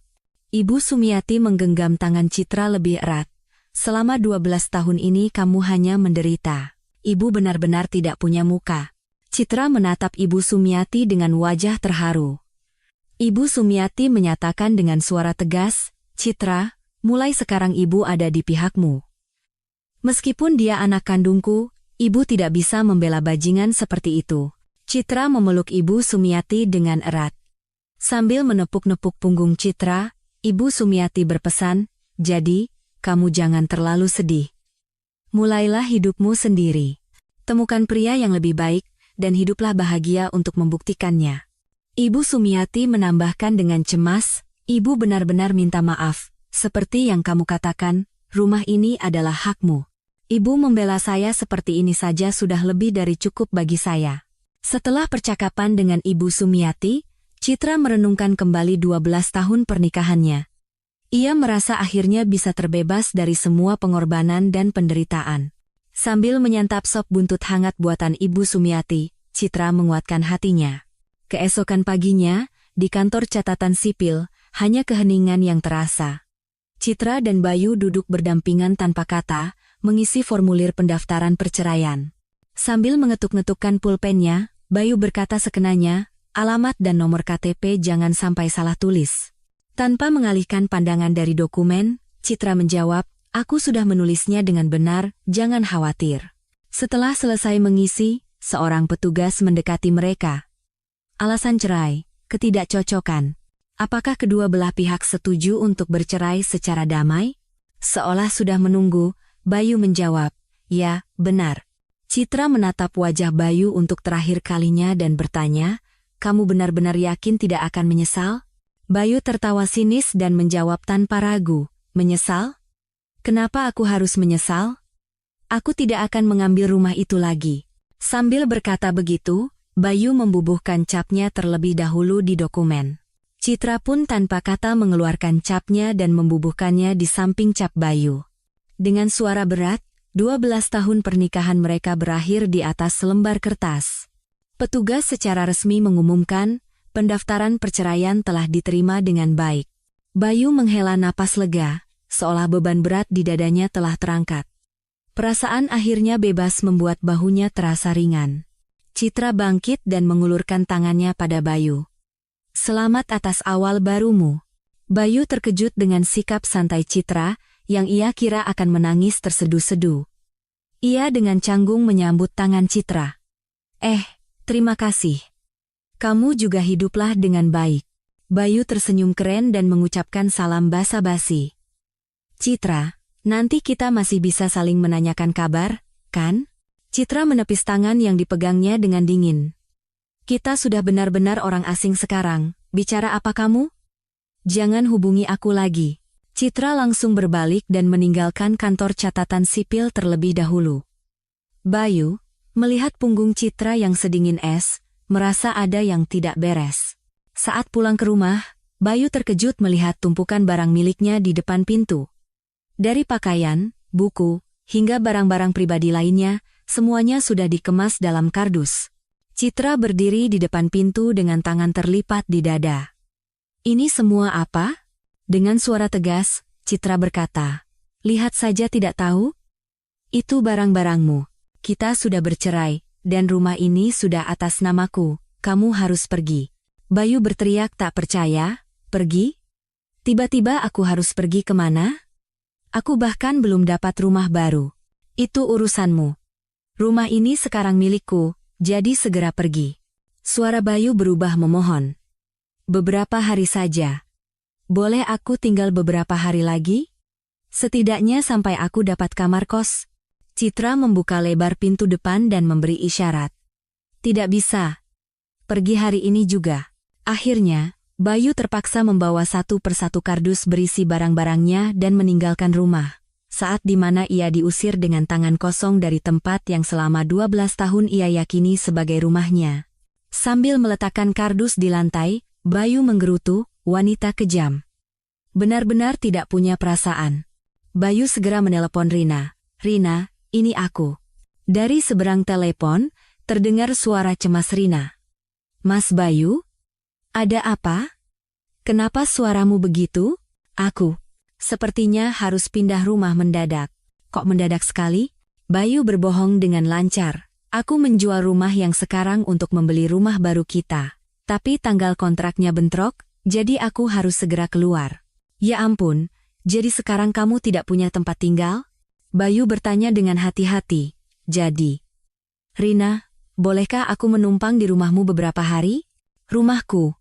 A: Ibu Sumiati menggenggam tangan Citra lebih erat. "Selama 12 tahun ini kamu hanya menderita. Ibu benar-benar tidak punya muka." Citra menatap Ibu Sumiati dengan wajah terharu. Ibu Sumiati menyatakan dengan suara tegas, "Citra, mulai sekarang Ibu ada di pihakmu. Meskipun dia anak kandungku, Ibu tidak bisa membela bajingan seperti itu." Citra memeluk Ibu Sumiati dengan erat. Sambil menepuk-nepuk punggung Citra, Ibu Sumiati berpesan, "Jadi, kamu jangan terlalu sedih. Mulailah hidupmu sendiri. Temukan pria yang lebih baik, dan hiduplah bahagia untuk membuktikannya." Ibu Sumiati menambahkan dengan cemas, "Ibu benar-benar minta maaf. Seperti yang kamu katakan, rumah ini adalah hakmu. Ibu membela saya seperti ini saja sudah lebih dari cukup bagi saya. Setelah percakapan dengan Ibu Sumiati, Citra merenungkan kembali 12 tahun pernikahannya. Ia merasa akhirnya bisa terbebas dari semua pengorbanan dan penderitaan. Sambil menyantap sop buntut hangat buatan Ibu Sumiati, Citra menguatkan hatinya. Keesokan paginya, di kantor catatan sipil, hanya keheningan yang terasa. Citra dan Bayu duduk berdampingan tanpa kata, mengisi formulir pendaftaran perceraian. Sambil mengetuk-ngetukkan pulpennya, Bayu berkata sekenanya, alamat dan nomor KTP jangan sampai salah tulis. Tanpa mengalihkan pandangan dari dokumen, Citra menjawab, aku sudah menulisnya dengan benar, jangan khawatir. Setelah selesai mengisi, seorang petugas mendekati mereka. Alasan cerai, ketidakcocokan. Apakah kedua belah pihak setuju untuk bercerai secara damai? Seolah sudah menunggu, Bayu menjawab, ya, benar. Citra menatap wajah Bayu untuk terakhir kalinya dan bertanya, kamu benar-benar yakin tidak akan menyesal? Bayu tertawa sinis dan menjawab tanpa ragu, menyesal? Kenapa aku harus menyesal? Aku tidak akan mengambil rumah itu lagi. Sambil berkata begitu, Bayu membubuhkan capnya terlebih dahulu di dokumen. Citra pun tanpa kata mengeluarkan capnya dan membubuhkannya di samping cap Bayu. Dengan suara berat, 12 tahun pernikahan mereka berakhir di atas selembar kertas. Petugas secara resmi mengumumkan, pendaftaran perceraian telah diterima dengan baik. Bayu menghela napas lega, seolah beban berat di dadanya telah terangkat. Perasaan akhirnya bebas membuat bahunya terasa ringan. Citra bangkit dan mengulurkan tangannya pada Bayu. Selamat atas awal barumu. Bayu terkejut dengan sikap santai Citra, yang ia kira akan menangis terseduh-seduh. Ia dengan canggung menyambut tangan Citra. Terima kasih. Kamu juga hiduplah dengan baik. Bayu tersenyum keren dan mengucapkan salam basa-basi. Citra, nanti kita masih bisa saling menanyakan kabar, kan? Citra menepis tangan yang dipegangnya dengan dingin. Kita sudah benar-benar orang asing sekarang, bicara apa kamu? Jangan hubungi aku lagi. Citra langsung berbalik dan meninggalkan kantor catatan sipil terlebih dahulu. Bayu, melihat punggung Citra yang sedingin es, merasa ada yang tidak beres. Saat pulang ke rumah, Bayu terkejut melihat tumpukan barang miliknya di depan pintu. Dari pakaian, buku, hingga barang-barang pribadi lainnya, semuanya sudah dikemas dalam kardus. Citra berdiri di depan pintu dengan tangan terlipat di dada. Ini semua apa? Dengan suara tegas, Citra berkata, lihat saja tidak tahu? Itu barang-barangmu. Kita sudah bercerai, dan rumah ini sudah atas namaku, kamu harus pergi. Bayu berteriak tak percaya, pergi? Tiba-tiba aku harus pergi kemana? Aku bahkan belum dapat rumah baru. Itu urusanmu. Rumah ini sekarang milikku, jadi segera pergi. Suara Bayu berubah memohon. Beberapa hari saja. Boleh aku tinggal beberapa hari lagi? Setidaknya sampai aku dapat kamar kos. Citra membuka lebar pintu depan dan memberi isyarat. Tidak bisa. Pergi hari ini juga. Akhirnya, Bayu terpaksa membawa satu persatu kardus berisi barang-barangnya dan meninggalkan rumah. Saat di mana ia diusir dengan tangan kosong dari tempat yang selama 12 tahun ia yakini sebagai rumahnya. Sambil meletakkan kardus di lantai, Bayu menggerutu, wanita kejam. Benar-benar tidak punya perasaan. Bayu segera menelepon Rina. Rina, ini aku. Dari seberang telepon, terdengar suara cemas Rina. Mas Bayu? Ada apa? Kenapa suaramu begitu? Aku. Sepertinya harus pindah rumah mendadak. Kok mendadak sekali? Bayu berbohong dengan lancar. Aku menjual rumah yang sekarang untuk membeli rumah baru kita. Tapi tanggal kontraknya bentrok, jadi aku harus segera keluar. Ya ampun, jadi sekarang kamu tidak punya tempat tinggal? Bayu bertanya dengan hati-hati. Jadi, Rina, bolehkah aku menumpang di rumahmu beberapa hari? Rumahku.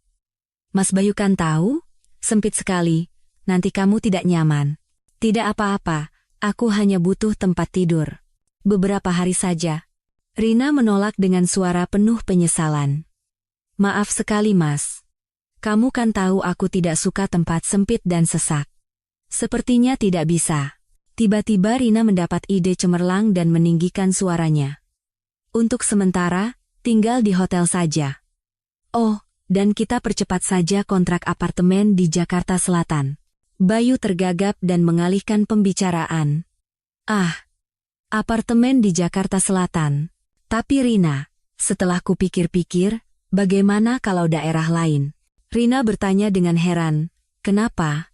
A: Mas Bayu kan tahu? Sempit sekali, nanti kamu tidak nyaman. Tidak apa-apa, aku hanya butuh tempat tidur. Beberapa hari saja. Rina menolak dengan suara penuh penyesalan. Maaf sekali mas. Kamu kan tahu aku tidak suka tempat sempit dan sesak. Sepertinya tidak bisa. Tiba-tiba Rina mendapat ide cemerlang dan meninggikan suaranya. Untuk sementara, tinggal di hotel saja. Oh, dan kita percepat saja kontrak apartemen di Jakarta Selatan. Bayu tergagap dan mengalihkan pembicaraan. Ah, apartemen di Jakarta Selatan. Tapi Rina, setelah kupikir-pikir, bagaimana kalau daerah lain? Rina bertanya dengan heran, kenapa?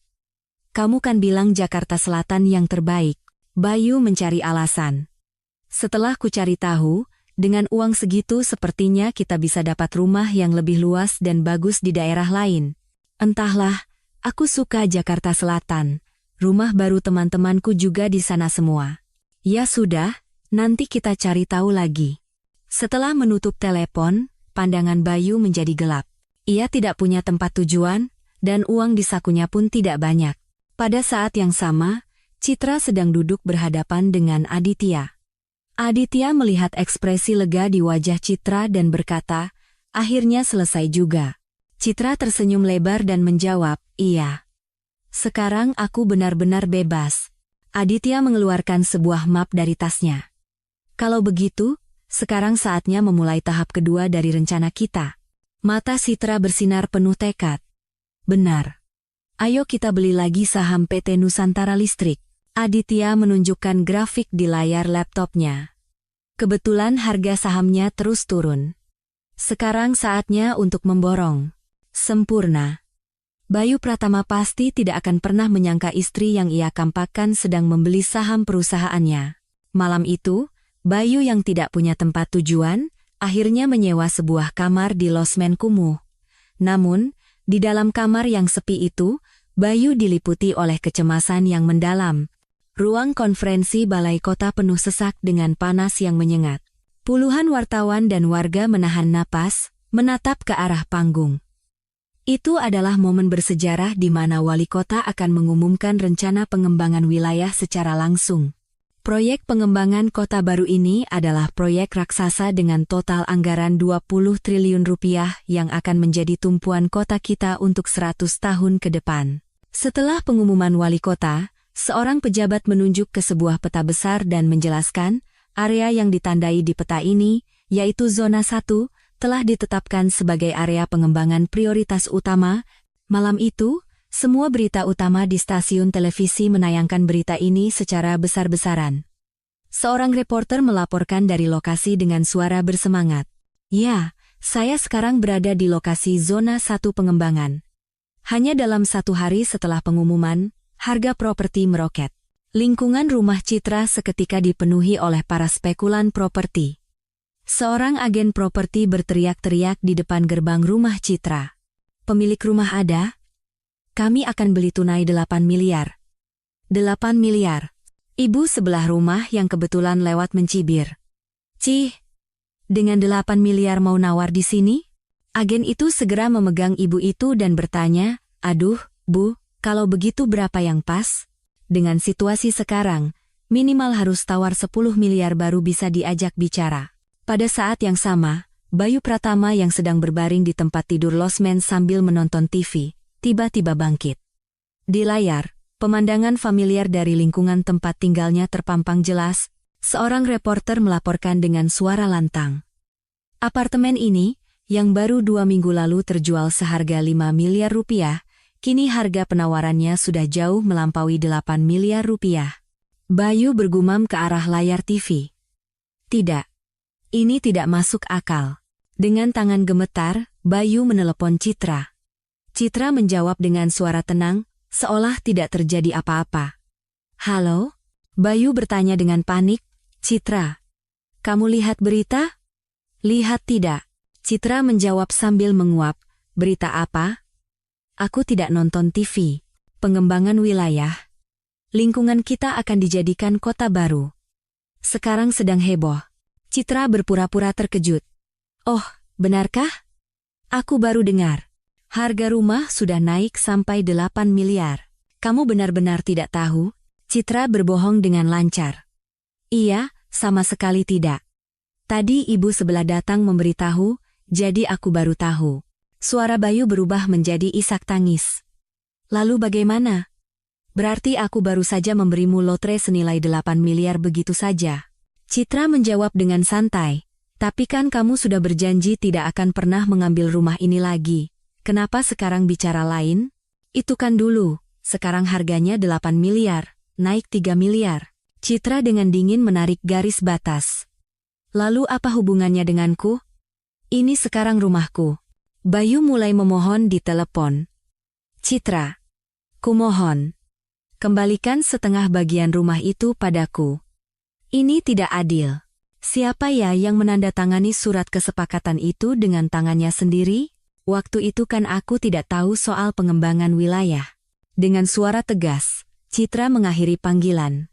A: Kamu kan bilang Jakarta Selatan yang terbaik. Bayu mencari alasan. Setelah ku cari tahu, dengan uang segitu sepertinya kita bisa dapat rumah yang lebih luas dan bagus di daerah lain. Entahlah, aku suka Jakarta Selatan. Rumah baru teman-temanku juga di sana semua. Ya sudah, nanti kita cari tahu lagi. Setelah menutup telepon, pandangan Bayu menjadi gelap. Ia tidak punya tempat tujuan, dan uang di sakunya pun tidak banyak. Pada saat yang sama, Citra sedang duduk berhadapan dengan Aditya. Aditya melihat ekspresi lega di wajah Citra dan berkata, akhirnya selesai juga. Citra tersenyum lebar dan menjawab, iya. Sekarang aku benar-benar bebas. Aditya mengeluarkan sebuah map dari tasnya. Kalau begitu, sekarang saatnya memulai tahap kedua dari rencana kita. Mata Citra bersinar penuh tekad. Benar. Ayo kita beli lagi saham PT Nusantara Listrik. Aditya menunjukkan grafik di layar laptopnya. Kebetulan harga sahamnya terus turun. Sekarang saatnya untuk memborong. Sempurna. Bayu Pratama pasti tidak akan pernah menyangka istri yang ia kampakkan sedang membeli saham perusahaannya. Malam itu, Bayu yang tidak punya tempat tujuan, akhirnya menyewa sebuah kamar di losmen kumuh. Namun, di dalam kamar yang sepi itu, Bayu diliputi oleh kecemasan yang mendalam. Ruang konferensi balai kota penuh sesak dengan panas yang menyengat. Puluhan wartawan dan warga menahan napas, menatap ke arah panggung. Itu adalah momen bersejarah di mana wali kota akan mengumumkan rencana pengembangan wilayah secara langsung. Proyek pengembangan kota baru ini adalah proyek raksasa dengan total anggaran 20 triliun rupiah yang akan menjadi tumpuan kota kita untuk 100 tahun ke depan. Setelah pengumuman wali kota, seorang pejabat menunjuk ke sebuah peta besar dan menjelaskan, area yang ditandai di peta ini, yaitu Zona 1, telah ditetapkan sebagai area pengembangan prioritas utama. Malam itu, semua berita utama di stasiun televisi menayangkan berita ini secara besar-besaran. Seorang reporter melaporkan dari lokasi dengan suara bersemangat. Ya, saya sekarang berada di lokasi Zona 1 pengembangan. Hanya dalam 1 hari setelah pengumuman, harga properti meroket. Lingkungan rumah Citra seketika dipenuhi oleh para spekulan properti. Seorang agen properti berteriak-teriak di depan gerbang rumah Citra. Pemilik rumah ada? Kami akan beli tunai 8 miliar. 8 miliar. Ibu sebelah rumah yang kebetulan lewat mencibir. Cih, dengan 8 miliar mau nawar di sini? Agen itu segera memegang ibu itu dan bertanya, aduh, Bu, kalau begitu berapa yang pas? Dengan situasi sekarang, minimal harus tawar 10 miliar baru bisa diajak bicara. Pada saat yang sama, Bayu Pratama yang sedang berbaring di tempat tidur losmen sambil menonton TV, tiba-tiba bangkit. Di layar, pemandangan familiar dari lingkungan tempat tinggalnya terpampang jelas, seorang reporter melaporkan dengan suara lantang. Apartemen ini, yang baru 2 minggu lalu terjual seharga 5 miliar rupiah, kini harga penawarannya sudah jauh melampaui 8 miliar rupiah. Bayu bergumam ke arah layar TV. Tidak. Ini tidak masuk akal. Dengan tangan gemetar, Bayu menelepon Citra. Citra menjawab dengan suara tenang, seolah tidak terjadi apa-apa. Halo? Bayu bertanya dengan panik. Citra, kamu lihat berita? Lihat tidak. Citra menjawab sambil menguap. Berita apa? Aku tidak nonton TV. Pengembangan wilayah. Lingkungan kita akan dijadikan kota baru. Sekarang sedang heboh. Citra berpura-pura terkejut. Oh, benarkah? Aku baru dengar. Harga rumah sudah naik sampai 8 miliar. Kamu benar-benar tidak tahu? Citra berbohong dengan lancar. Iya, sama sekali tidak. Tadi ibu sebelah datang memberitahu, jadi aku baru tahu. Suara Bayu berubah menjadi isak tangis. Lalu bagaimana? Berarti aku baru saja memberimu lotre senilai 8 miliar begitu saja. Citra menjawab dengan santai. Tapi kan kamu sudah berjanji tidak akan pernah mengambil rumah ini lagi. Kenapa sekarang bicara lain? Itu kan dulu, sekarang harganya 8 miliar, naik 3 miliar. Citra dengan dingin menarik garis batas. Lalu apa hubungannya denganku? Ini sekarang rumahku. Bayu mulai memohon di telepon. Citra, kumohon, kembalikan setengah bagian rumah itu padaku. Ini tidak adil. Siapa ya yang menandatangani surat kesepakatan itu dengan tangannya sendiri? Waktu itu kan aku tidak tahu soal pengembangan wilayah. Dengan suara tegas, Citra mengakhiri panggilan.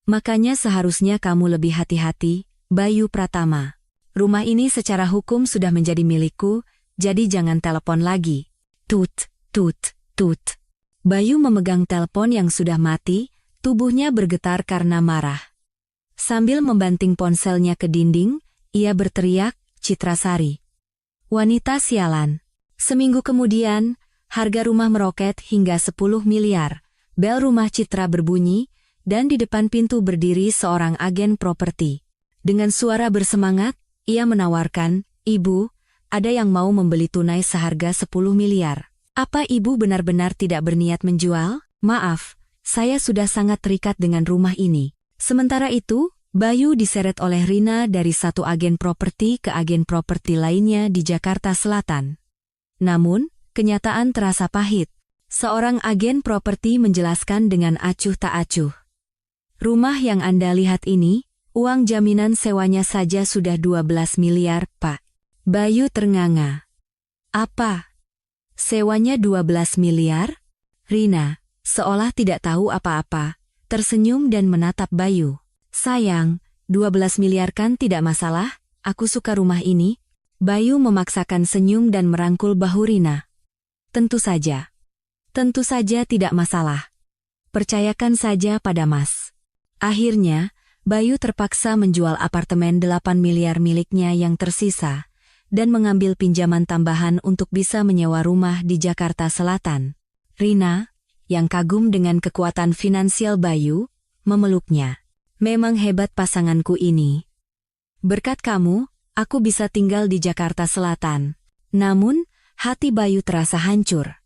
A: Makanya seharusnya kamu lebih hati-hati, Bayu Pratama. Rumah ini secara hukum sudah menjadi milikku, jadi jangan telepon lagi. Tut, tut, tut. Bayu memegang telepon yang sudah mati, tubuhnya bergetar karena marah. Sambil membanting ponselnya ke dinding, ia berteriak, Citrasari. Wanita sialan. Seminggu kemudian, harga rumah meroket hingga 10 miliar. Bel rumah Citra berbunyi, dan di depan pintu berdiri seorang agen properti. Dengan suara bersemangat, ia menawarkan, Ibu, ada yang mau membeli tunai seharga 10 miliar. Apa ibu benar-benar tidak berniat menjual? Maaf, saya sudah sangat terikat dengan rumah ini. Sementara itu, Bayu diseret oleh Rina dari satu agen properti ke agen properti lainnya di Jakarta Selatan. Namun, kenyataan terasa pahit. Seorang agen properti menjelaskan dengan acuh tak acuh. Rumah yang Anda lihat ini, uang jaminan sewanya saja sudah 12 miliar, Pak. Bayu ternganga. Apa? Sewanya 12 miliar? Rina, seolah tidak tahu apa-apa, tersenyum dan menatap Bayu. Sayang, 12 miliar kan tidak masalah, aku suka rumah ini. Bayu memaksakan senyum dan merangkul bahu Rina. Tentu saja tidak masalah. Percayakan saja pada Mas. Akhirnya, Bayu terpaksa menjual apartemen 8 miliar miliknya yang tersisa, dan mengambil pinjaman tambahan untuk bisa menyewa rumah di Jakarta Selatan. Rina, yang kagum dengan kekuatan finansial Bayu, memeluknya. Memang hebat pasanganku ini. Berkat kamu, aku bisa tinggal di Jakarta Selatan. Namun, hati Bayu terasa hancur.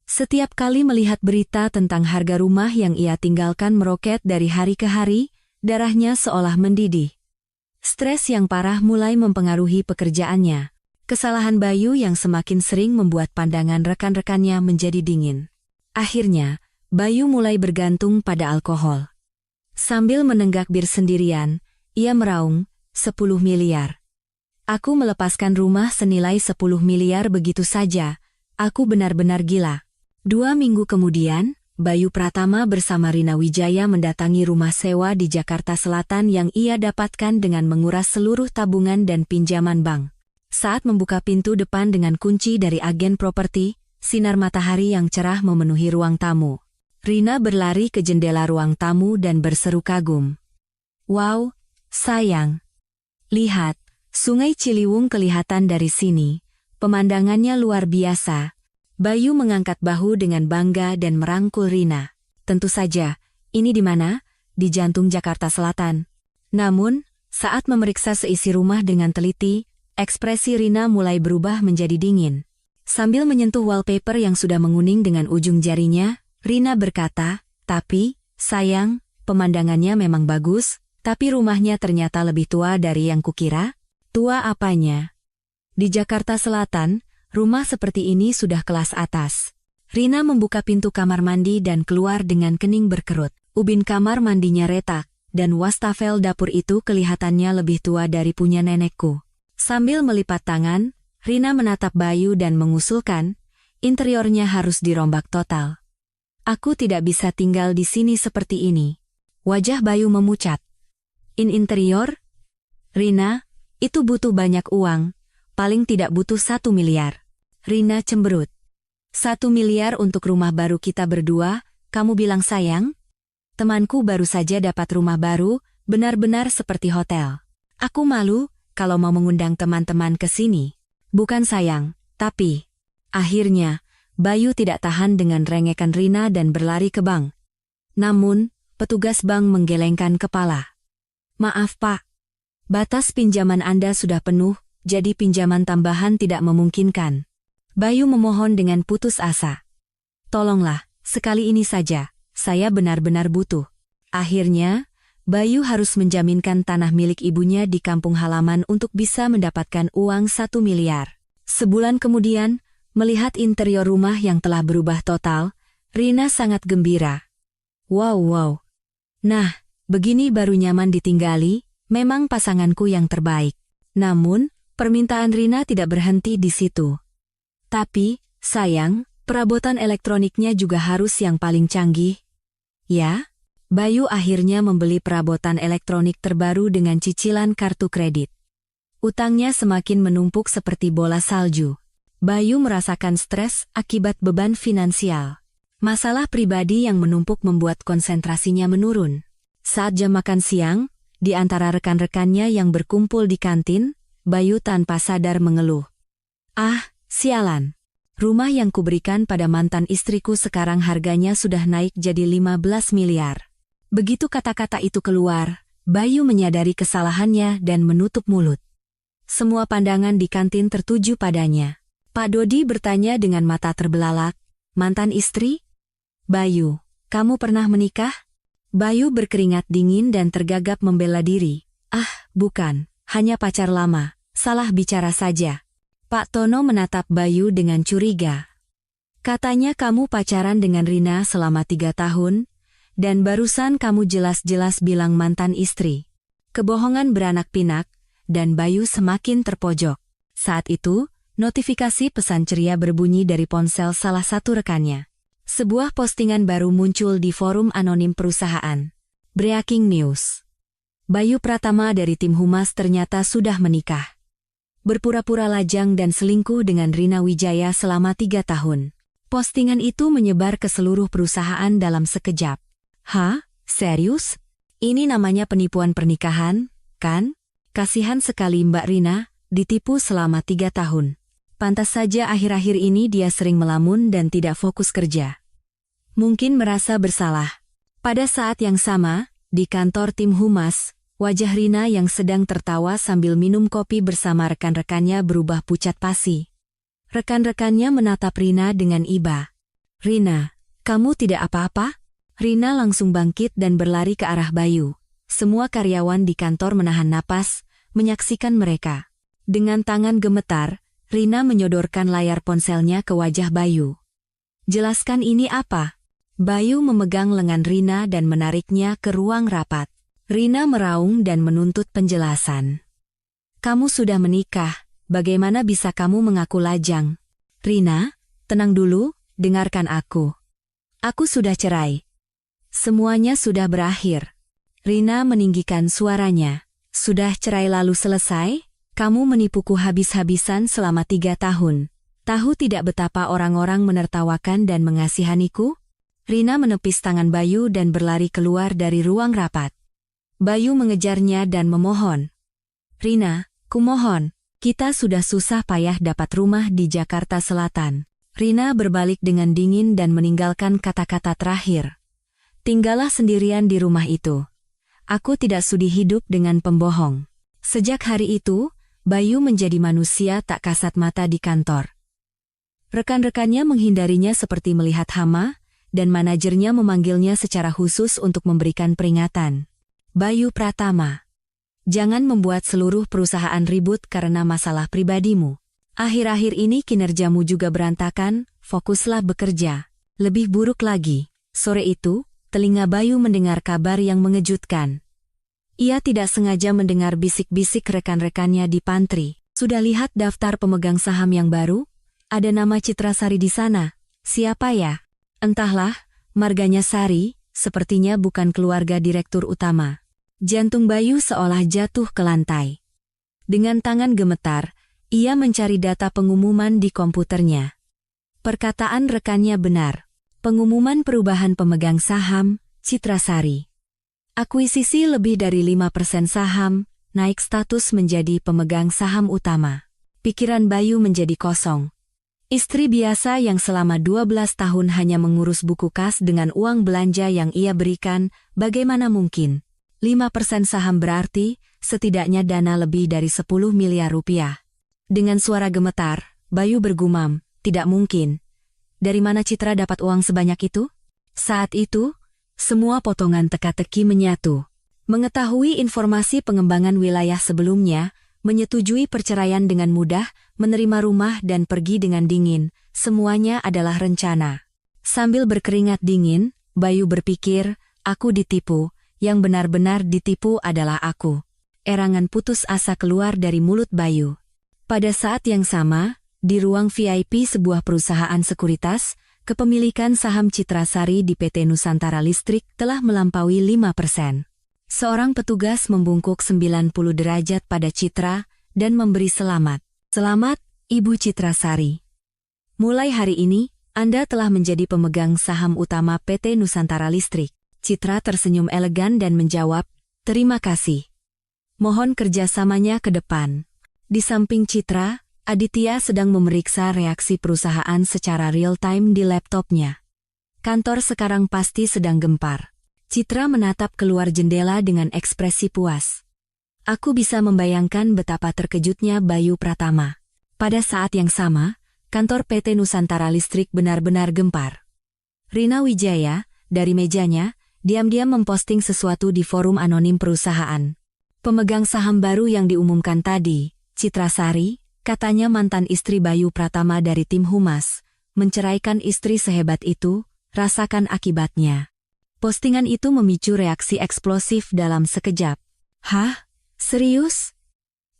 A: Setiap kali melihat berita tentang harga rumah yang ia tinggalkan meroket dari hari ke hari, darahnya seolah mendidih. Stres yang parah mulai mempengaruhi pekerjaannya. Kesalahan Bayu yang semakin sering membuat pandangan rekan-rekannya menjadi dingin. Akhirnya, Bayu mulai bergantung pada alkohol. Sambil menenggak bir sendirian, ia meraung, 10 miliar. Aku melepaskan rumah senilai 10 miliar begitu saja, aku benar-benar gila. 2 minggu kemudian, Bayu Pratama bersama Rina Wijaya mendatangi rumah sewa di Jakarta Selatan yang ia dapatkan dengan menguras seluruh tabungan dan pinjaman bank. Saat membuka pintu depan dengan kunci dari agen properti, sinar matahari yang cerah memenuhi ruang tamu. Rina berlari ke jendela ruang tamu dan berseru kagum. Wow, sayang. Lihat, Sungai Ciliwung kelihatan dari sini. Pemandangannya luar biasa. Bayu mengangkat bahu dengan bangga dan merangkul Rina. Tentu saja, ini di mana? Di jantung Jakarta Selatan. Namun, saat memeriksa seisi rumah dengan teliti, ekspresi Rina mulai berubah menjadi dingin. Sambil menyentuh wallpaper yang sudah menguning dengan ujung jarinya, Rina berkata, tapi, sayang, pemandangannya memang bagus, tapi rumahnya ternyata lebih tua dari yang kukira. Tua apanya? Di Jakarta Selatan, rumah seperti ini sudah kelas atas. Rina membuka pintu kamar mandi dan keluar dengan kening berkerut. Ubin kamar mandinya retak, dan wastafel dapur itu kelihatannya lebih tua dari punya nenekku. Sambil melipat tangan, Rina menatap Bayu dan mengusulkan, interiornya harus dirombak total. Aku tidak bisa tinggal di sini seperti ini. Wajah Bayu memucat. Interior? Rina, itu butuh banyak uang, paling tidak butuh 1 miliar. Rina cemberut. 1 miliar untuk rumah baru kita berdua, kamu bilang sayang? Temanku baru saja dapat rumah baru, benar-benar seperti hotel. Aku malu kalau mau mengundang teman-teman ke sini. Bukan sayang, tapi... Akhirnya, Bayu tidak tahan dengan rengekan Rina dan berlari ke bank. Namun, petugas bank menggelengkan kepala. Maaf Pak, Batas pinjaman Anda sudah penuh, jadi pinjaman tambahan tidak memungkinkan. Bayu memohon dengan putus asa. Tolonglah, sekali ini saja, saya benar-benar butuh. Akhirnya, Bayu harus menjaminkan tanah milik ibunya di kampung halaman untuk bisa mendapatkan uang 1 miliar. Sebulan kemudian, melihat interior rumah yang telah berubah total, Rina sangat gembira. Wow. Nah, begini baru nyaman ditinggali, memang pasanganku yang terbaik. Namun, permintaan Rina tidak berhenti di situ. Tapi, sayang, perabotan elektroniknya juga harus yang paling canggih. Ya, Bayu akhirnya membeli perabotan elektronik terbaru dengan cicilan kartu kredit. Utangnya semakin menumpuk seperti bola salju. Bayu merasakan stres akibat beban finansial. Masalah pribadi yang menumpuk membuat konsentrasinya menurun. Saat jam makan siang, di antara rekan-rekannya yang berkumpul di kantin, Bayu tanpa sadar mengeluh. Ah, sialan. Rumah yang kuberikan pada mantan istriku sekarang harganya sudah naik jadi 15 miliar. Begitu kata-kata itu keluar, Bayu menyadari kesalahannya dan menutup mulut. Semua pandangan di kantin tertuju padanya. Pak Dodi bertanya dengan mata terbelalak, mantan istri? Bayu, kamu pernah menikah? Bayu berkeringat dingin dan tergagap membela diri. Ah, bukan, hanya pacar lama, salah bicara saja. Pak Tono menatap Bayu dengan curiga. Katanya kamu pacaran dengan Rina selama 3 tahun, dan barusan kamu jelas-jelas bilang mantan istri. Kebohongan beranak pinak, dan Bayu semakin terpojok. Saat itu, notifikasi pesan ceria berbunyi dari ponsel salah satu rekannya. Sebuah postingan baru muncul di forum anonim perusahaan. Breaking news. Bayu Pratama dari tim Humas ternyata sudah menikah. Berpura-pura lajang dan selingkuh dengan Rina Wijaya selama 3 tahun. Postingan itu menyebar ke seluruh perusahaan dalam sekejap. Hah? Serius? Ini namanya penipuan pernikahan, kan? Kasihan sekali Mbak Rina, ditipu selama 3 tahun. Pantas saja akhir-akhir ini dia sering melamun dan tidak fokus kerja. Mungkin merasa bersalah. Pada saat yang sama, di kantor tim Humas, wajah Rina yang sedang tertawa sambil minum kopi bersama rekan-rekannya berubah pucat pasi. Rekan-rekannya menatap Rina dengan iba. Rina, kamu tidak apa-apa? Rina langsung bangkit dan berlari ke arah Bayu. Semua karyawan di kantor menahan napas, menyaksikan mereka. Dengan tangan gemetar, Rina menyodorkan layar ponselnya ke wajah Bayu. Jelaskan ini apa? Bayu memegang lengan Rina dan menariknya ke ruang rapat. Rina meraung dan menuntut penjelasan. Kamu sudah menikah, bagaimana bisa kamu mengaku lajang? Rina, tenang dulu, dengarkan aku. Aku sudah cerai. Semuanya sudah berakhir. Rina meninggikan suaranya. Sudah cerai lalu selesai? Kamu menipuku habis-habisan selama 3 tahun. Tahu tidak betapa orang-orang menertawakan dan mengasihaniku? Rina menepis tangan Bayu dan berlari keluar dari ruang rapat. Bayu mengejarnya dan memohon. Rina, kumohon, kita sudah susah payah dapat rumah di Jakarta Selatan. Rina berbalik dengan dingin dan meninggalkan kata-kata terakhir. Tinggallah sendirian di rumah itu. Aku tidak sudi hidup dengan pembohong. Sejak hari itu, Bayu menjadi manusia tak kasat mata di kantor. Rekan-rekannya menghindarinya seperti melihat hama, dan manajernya memanggilnya secara khusus untuk memberikan peringatan. Bayu Pratama, jangan membuat seluruh perusahaan ribut karena masalah pribadimu. Akhir-akhir ini kinerjamu juga berantakan, fokuslah bekerja. Lebih buruk lagi, sore itu, telinga Bayu mendengar kabar yang mengejutkan. Ia tidak sengaja mendengar bisik-bisik rekan-rekannya di pantry. Sudah lihat daftar pemegang saham yang baru? Ada nama Citra Sari di sana. Siapa ya? Entahlah, marganya Sari, sepertinya bukan keluarga direktur utama. Jantung Bayu seolah jatuh ke lantai. Dengan tangan gemetar, ia mencari data pengumuman di komputernya. Perkataan rekannya benar. Pengumuman perubahan pemegang saham, Citra Sari. Akuisisi lebih dari 5% saham, naik status menjadi pemegang saham utama. Pikiran Bayu menjadi kosong. Istri biasa yang selama 12 tahun hanya mengurus buku kas dengan uang belanja yang ia berikan, bagaimana mungkin? 5% saham berarti, setidaknya dana lebih dari 10 miliar rupiah. Dengan suara gemetar, Bayu bergumam, tidak mungkin. Dari mana Citra dapat uang sebanyak itu? Saat itu, semua potongan teka-teki menyatu. Mengetahui informasi pengembangan wilayah sebelumnya, menyetujui perceraian dengan mudah, menerima rumah dan pergi dengan dingin, semuanya adalah rencana. Sambil berkeringat dingin, Bayu berpikir, aku ditipu, yang benar-benar ditipu adalah aku. Erangan putus asa keluar dari mulut Bayu. Pada saat yang sama, di ruang VIP sebuah perusahaan sekuritas, kepemilikan saham Citra Sari di PT Nusantara Listrik telah melampaui 5%. Seorang petugas membungkuk 90 derajat pada Citra dan memberi selamat. Selamat, Ibu Citra Sari. Mulai hari ini, Anda telah menjadi pemegang saham utama PT Nusantara Listrik. Citra tersenyum elegan dan menjawab, terima kasih. Mohon kerjasamanya ke depan. Di samping Citra, Aditya sedang memeriksa reaksi perusahaan secara real-time di laptopnya. Kantor sekarang pasti sedang gempar. Citra menatap keluar jendela dengan ekspresi puas. Aku bisa membayangkan betapa terkejutnya Bayu Pratama. Pada saat yang sama, kantor PT Nusantara Listrik benar-benar gempar. Rina Wijaya, dari mejanya, diam-diam memposting sesuatu di forum anonim perusahaan. Pemegang saham baru yang diumumkan tadi, Citra Sari, katanya mantan istri Bayu Pratama dari tim Humas, menceraikan istri sehebat itu, rasakan akibatnya. Postingan itu memicu reaksi eksplosif dalam sekejap. Hah? Serius?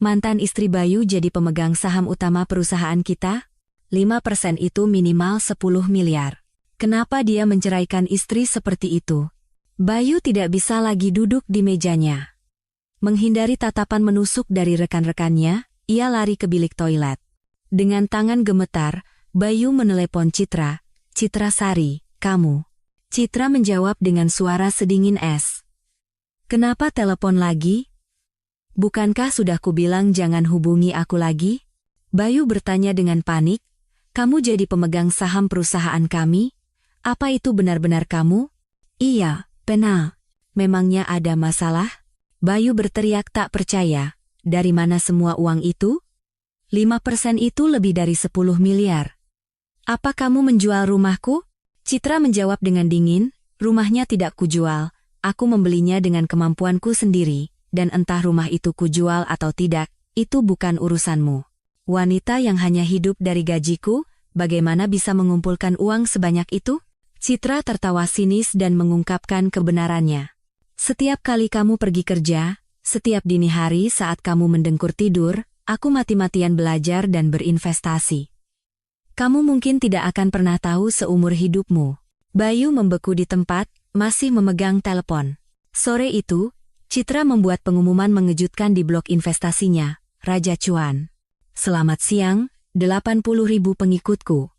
A: Mantan istri Bayu jadi pemegang saham utama perusahaan kita? 5% itu minimal 10 miliar. Kenapa dia menceraikan istri seperti itu? Bayu tidak bisa lagi duduk di mejanya. Menghindari tatapan menusuk dari rekan-rekannya, ia lari ke bilik toilet. Dengan tangan gemetar, Bayu menelepon Citra. Citra Sari, kamu. Citra menjawab dengan suara sedingin es. Kenapa telepon lagi? Bukankah sudah kubilang jangan hubungi aku lagi? Bayu bertanya dengan panik. Kamu jadi pemegang saham perusahaan kami? Apa itu benar-benar kamu? Iya, benar. Memangnya ada masalah? Bayu berteriak tak percaya. Dari mana semua uang itu? 5% itu lebih dari 10 miliar. Apa kamu menjual rumahku? Citra menjawab dengan dingin, rumahnya tidak kujual, aku membelinya dengan kemampuanku sendiri, dan entah rumah itu kujual atau tidak, itu bukan urusanmu. Wanita yang hanya hidup dari gajiku, bagaimana bisa mengumpulkan uang sebanyak itu? Citra tertawa sinis dan mengungkapkan kebenarannya. Setiap kali kamu pergi kerja, setiap dini hari saat kamu mendengkur tidur, aku mati-matian belajar dan berinvestasi. Kamu mungkin tidak akan pernah tahu seumur hidupmu. Bayu membeku di tempat, masih memegang telepon. Sore itu, Citra membuat pengumuman mengejutkan di blog investasinya, Raja Cuan. Selamat siang, 80.000 pengikutku.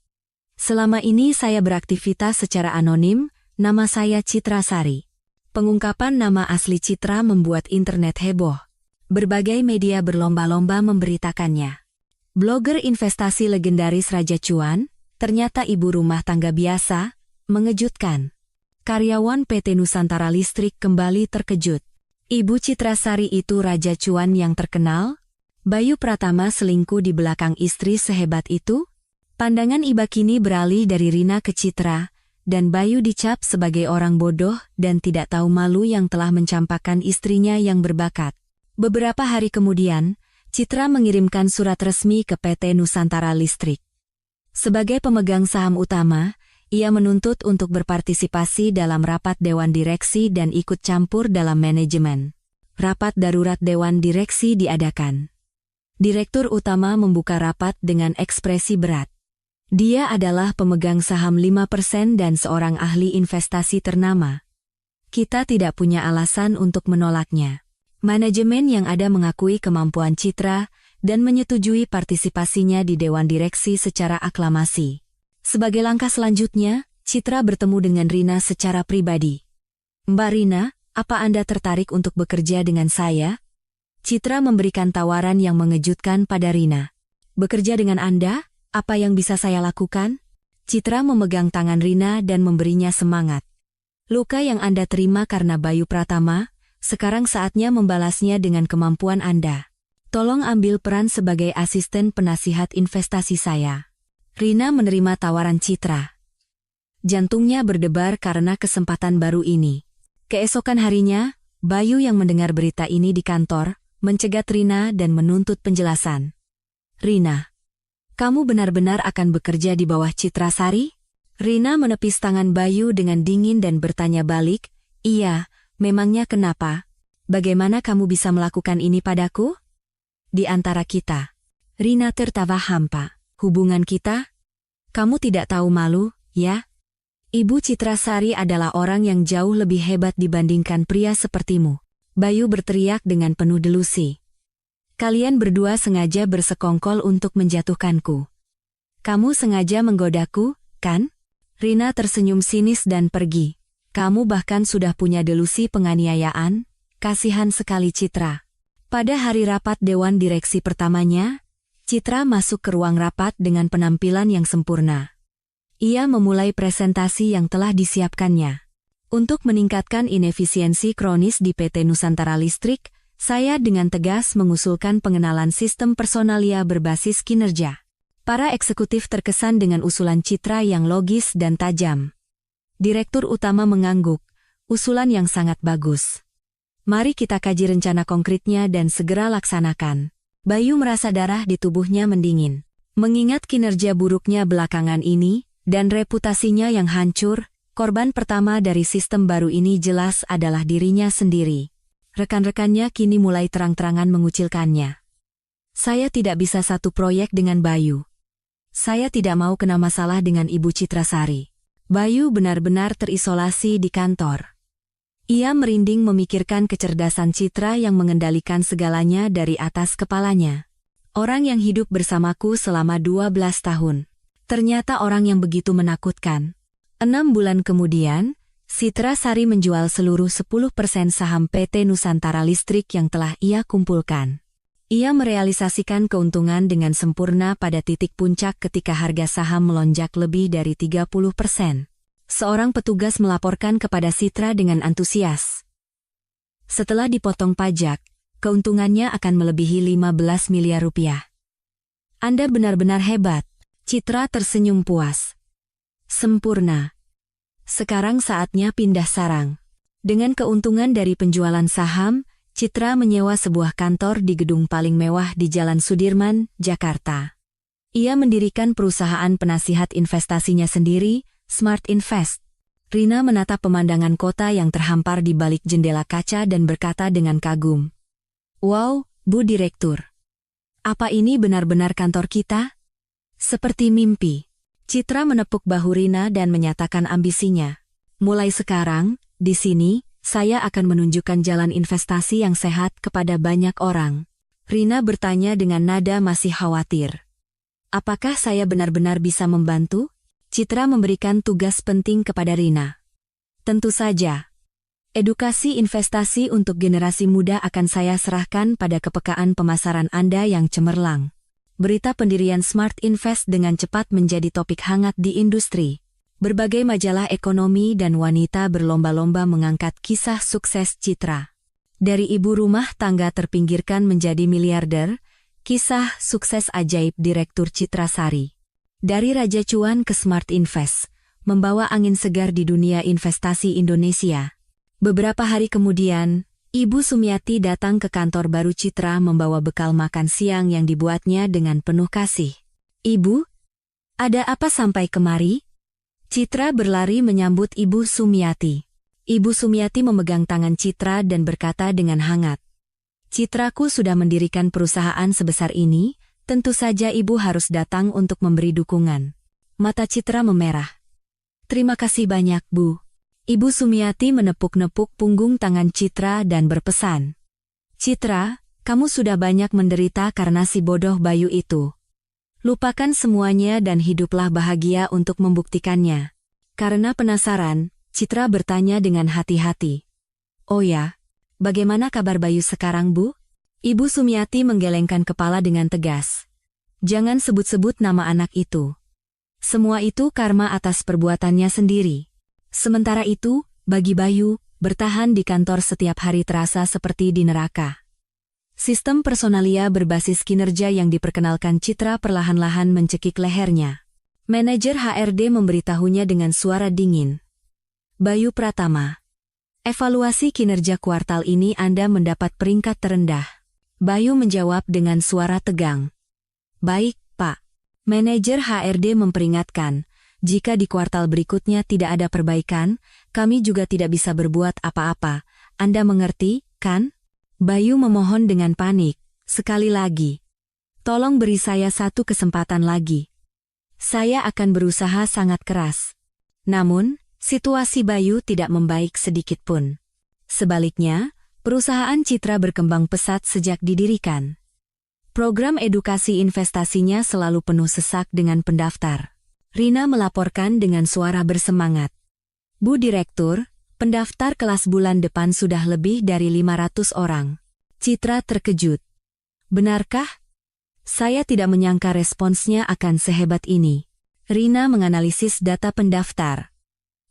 A: Selama ini saya beraktivitas secara anonim, nama saya Citra Sari. Pengungkapan nama asli Citra membuat internet heboh. Berbagai media berlomba-lomba memberitakannya. Blogger investasi legendaris Raja Cuan, ternyata ibu rumah tangga biasa, mengejutkan. Karyawan PT Nusantara Listrik kembali terkejut. Ibu Citra Sari itu Raja Cuan yang terkenal? Bayu Pratama selingkuh di belakang istri sehebat itu? Pandangan Iba kini beralih dari Rina ke Citra, dan Bayu dicap sebagai orang bodoh dan tidak tahu malu yang telah mencampakkan istrinya yang berbakat. Beberapa hari kemudian, Citra mengirimkan surat resmi ke PT Nusantara Listrik. Sebagai pemegang saham utama, ia menuntut untuk berpartisipasi dalam rapat Dewan Direksi dan ikut campur dalam manajemen. Rapat darurat Dewan Direksi diadakan. Direktur utama membuka rapat dengan ekspresi berat. Dia adalah pemegang saham 5% dan seorang ahli investasi ternama. Kita tidak punya alasan untuk menolaknya. Manajemen yang ada mengakui kemampuan Citra dan menyetujui partisipasinya di Dewan Direksi secara aklamasi. Sebagai langkah selanjutnya, Citra bertemu dengan Rina secara pribadi. Mbak Rina, apa Anda tertarik untuk bekerja dengan saya? Citra memberikan tawaran yang mengejutkan pada Rina. Bekerja dengan Anda? Apa yang bisa saya lakukan? Citra memegang tangan Rina dan memberinya semangat. Luka yang Anda terima karena Bayu Pratama, Sekarang saatnya membalasnya dengan kemampuan Anda. Tolong ambil peran sebagai asisten penasihat investasi saya. Rina menerima tawaran Citra. Jantungnya berdebar karena kesempatan baru ini. Keesokan harinya, Bayu yang mendengar berita ini di kantor, mencegat Rina dan menuntut penjelasan. Rina, kamu benar-benar akan bekerja di bawah Citra Sari? Rina menepis tangan Bayu dengan dingin dan bertanya balik, iya, memangnya kenapa? Bagaimana kamu bisa melakukan ini padaku? Di antara kita. Rina tertawa hampa. Hubungan kita? Kamu tidak tahu malu, ya? Ibu Citra Sari adalah orang yang jauh lebih hebat dibandingkan pria sepertimu. Bayu berteriak dengan penuh delusi. Kalian berdua sengaja bersekongkol untuk menjatuhkanku. Kamu sengaja menggodaku, kan? Rina tersenyum sinis dan pergi. Kamu bahkan sudah punya delusi penganiayaan? Kasihan sekali Citra. Pada hari rapat Dewan Direksi pertamanya, Citra masuk ke ruang rapat dengan penampilan yang sempurna. Ia memulai presentasi yang telah disiapkannya. Untuk meningkatkan inefisiensi kronis di PT Nusantara Listrik, saya dengan tegas mengusulkan pengenalan sistem personalia berbasis kinerja. Para eksekutif terkesan dengan usulan Citra yang logis dan tajam. Direktur utama mengangguk, usulan yang sangat bagus. Mari kita kaji rencana konkretnya dan segera laksanakan. Bayu merasa darah di tubuhnya mendingin. Mengingat kinerja buruknya belakangan ini, dan reputasinya yang hancur, korban pertama dari sistem baru ini jelas adalah dirinya sendiri. Rekan-rekannya kini mulai terang-terangan mengucilkannya. Saya tidak bisa satu proyek dengan Bayu. Saya tidak mau kena masalah dengan Ibu Citra Sari. Bayu benar-benar terisolasi di kantor. Ia merinding memikirkan kecerdasan Citra yang mengendalikan segalanya dari atas kepalanya. Orang yang hidup bersamaku selama 12 tahun. Ternyata orang yang begitu menakutkan. 6 bulan kemudian, Citra Sari menjual seluruh 10% saham PT Nusantara Listrik yang telah ia kumpulkan. Ia merealisasikan keuntungan dengan sempurna pada titik puncak ketika harga saham melonjak lebih dari 30%. Seorang petugas melaporkan kepada Citra dengan antusias. Setelah dipotong pajak, keuntungannya akan melebihi 15 miliar rupiah. Anda benar-benar hebat. Citra tersenyum puas. Sempurna. Sekarang saatnya pindah sarang. Dengan keuntungan dari penjualan saham, Citra menyewa sebuah kantor di gedung paling mewah di Jalan Sudirman, Jakarta. Ia mendirikan perusahaan penasihat investasinya sendiri, Smart Invest. Rina menatap pemandangan kota yang terhampar di balik jendela kaca dan berkata dengan kagum. Wow, Bu Direktur. Apa ini benar-benar kantor kita? Seperti mimpi. Citra menepuk bahu Rina dan menyatakan ambisinya. Mulai sekarang, di sini, saya akan menunjukkan jalan investasi yang sehat kepada banyak orang. Rina bertanya dengan nada masih khawatir. Apakah saya benar-benar bisa membantu? Citra memberikan tugas penting kepada Rina. Tentu saja. Edukasi investasi untuk generasi muda akan saya serahkan pada kepekaan pemasaran Anda yang cemerlang. Berita pendirian Smart Invest dengan cepat menjadi topik hangat di industri. Berbagai majalah ekonomi dan wanita berlomba-lomba mengangkat kisah sukses Citra. Dari ibu rumah tangga terpinggirkan menjadi miliarder, kisah sukses ajaib Direktur Citra Sari. Dari Raja Cuan ke Smart Invest, membawa angin segar di dunia investasi Indonesia. Beberapa hari kemudian, Ibu Sumiati datang ke kantor baru Citra membawa bekal makan siang yang dibuatnya dengan penuh kasih. Ibu, ada apa sampai kemari? Citra berlari menyambut Ibu Sumiati. Ibu Sumiati memegang tangan Citra dan berkata dengan hangat. Citraku sudah mendirikan perusahaan sebesar ini, tentu saja Ibu harus datang untuk memberi dukungan. Mata Citra memerah. Terima kasih banyak, Bu. Ibu Sumiati menepuk-nepuk punggung tangan Citra dan berpesan. Citra, kamu sudah banyak menderita karena si bodoh Bayu itu. Lupakan semuanya dan hiduplah bahagia untuk membuktikannya. Karena penasaran, Citra bertanya dengan hati-hati. Oh ya, bagaimana kabar Bayu sekarang, Bu? Ibu Sumiati menggelengkan kepala dengan tegas. Jangan sebut-sebut nama anak itu. Semua itu karma atas perbuatannya sendiri. Sementara itu, bagi Bayu, Bertahan di kantor setiap hari terasa seperti di neraka. Sistem personalia berbasis kinerja yang diperkenalkan Citra perlahan-lahan mencekik lehernya. Manajer HRD memberitahunya dengan suara dingin. Bayu Pratama. Evaluasi kinerja kuartal ini Anda mendapat peringkat terendah. Bayu menjawab dengan suara tegang. Baik, Pak. Manajer HRD memperingatkan, jika di kuartal berikutnya tidak ada perbaikan, kami juga tidak bisa berbuat apa-apa. Anda mengerti, kan? Bayu memohon dengan panik. Sekali lagi. Tolong beri saya satu kesempatan lagi. Saya akan berusaha sangat keras. Namun, situasi Bayu tidak membaik sedikit pun. Sebaliknya, perusahaan Citra berkembang pesat sejak didirikan. Program edukasi investasinya selalu penuh sesak dengan pendaftar. Rina melaporkan dengan suara bersemangat. Bu Direktur, pendaftar kelas bulan depan sudah lebih dari 500 orang. Citra terkejut. Benarkah? Saya tidak menyangka responsnya akan sehebat ini. Rina menganalisis data pendaftar.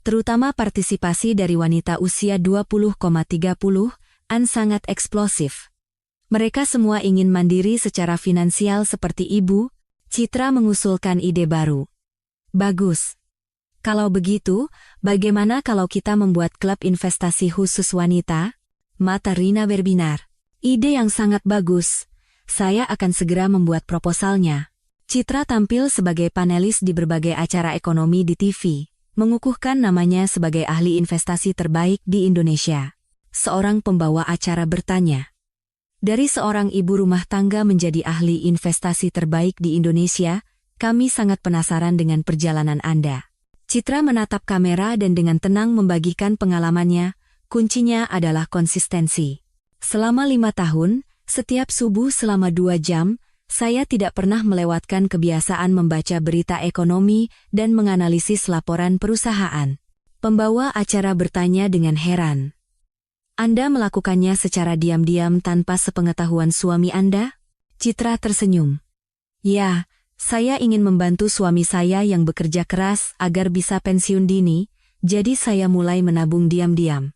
A: Terutama partisipasi dari wanita usia 20,30-an sangat eksplosif. Mereka semua ingin mandiri secara finansial seperti ibu. Citra mengusulkan ide baru. Bagus. Kalau begitu, bagaimana kalau kita membuat klub investasi khusus wanita? Mata Rina berbinar. Ide yang sangat bagus. Saya akan segera membuat proposalnya. Citra tampil sebagai panelis di berbagai acara ekonomi di TV, mengukuhkan namanya sebagai ahli investasi terbaik di Indonesia. Seorang pembawa acara bertanya, dari seorang ibu rumah tangga menjadi ahli investasi terbaik di Indonesia, kami sangat penasaran dengan perjalanan Anda. Citra menatap kamera dan dengan tenang membagikan pengalamannya. Kuncinya adalah konsistensi. Selama 5 tahun, setiap subuh selama 2 jam, saya tidak pernah melewatkan kebiasaan membaca berita ekonomi dan menganalisis laporan perusahaan. Pembawa acara bertanya dengan heran. Anda melakukannya secara diam-diam tanpa sepengetahuan suami Anda? Citra tersenyum. Ya, saya ingin membantu suami saya yang bekerja keras agar bisa pensiun dini, jadi saya mulai menabung diam-diam.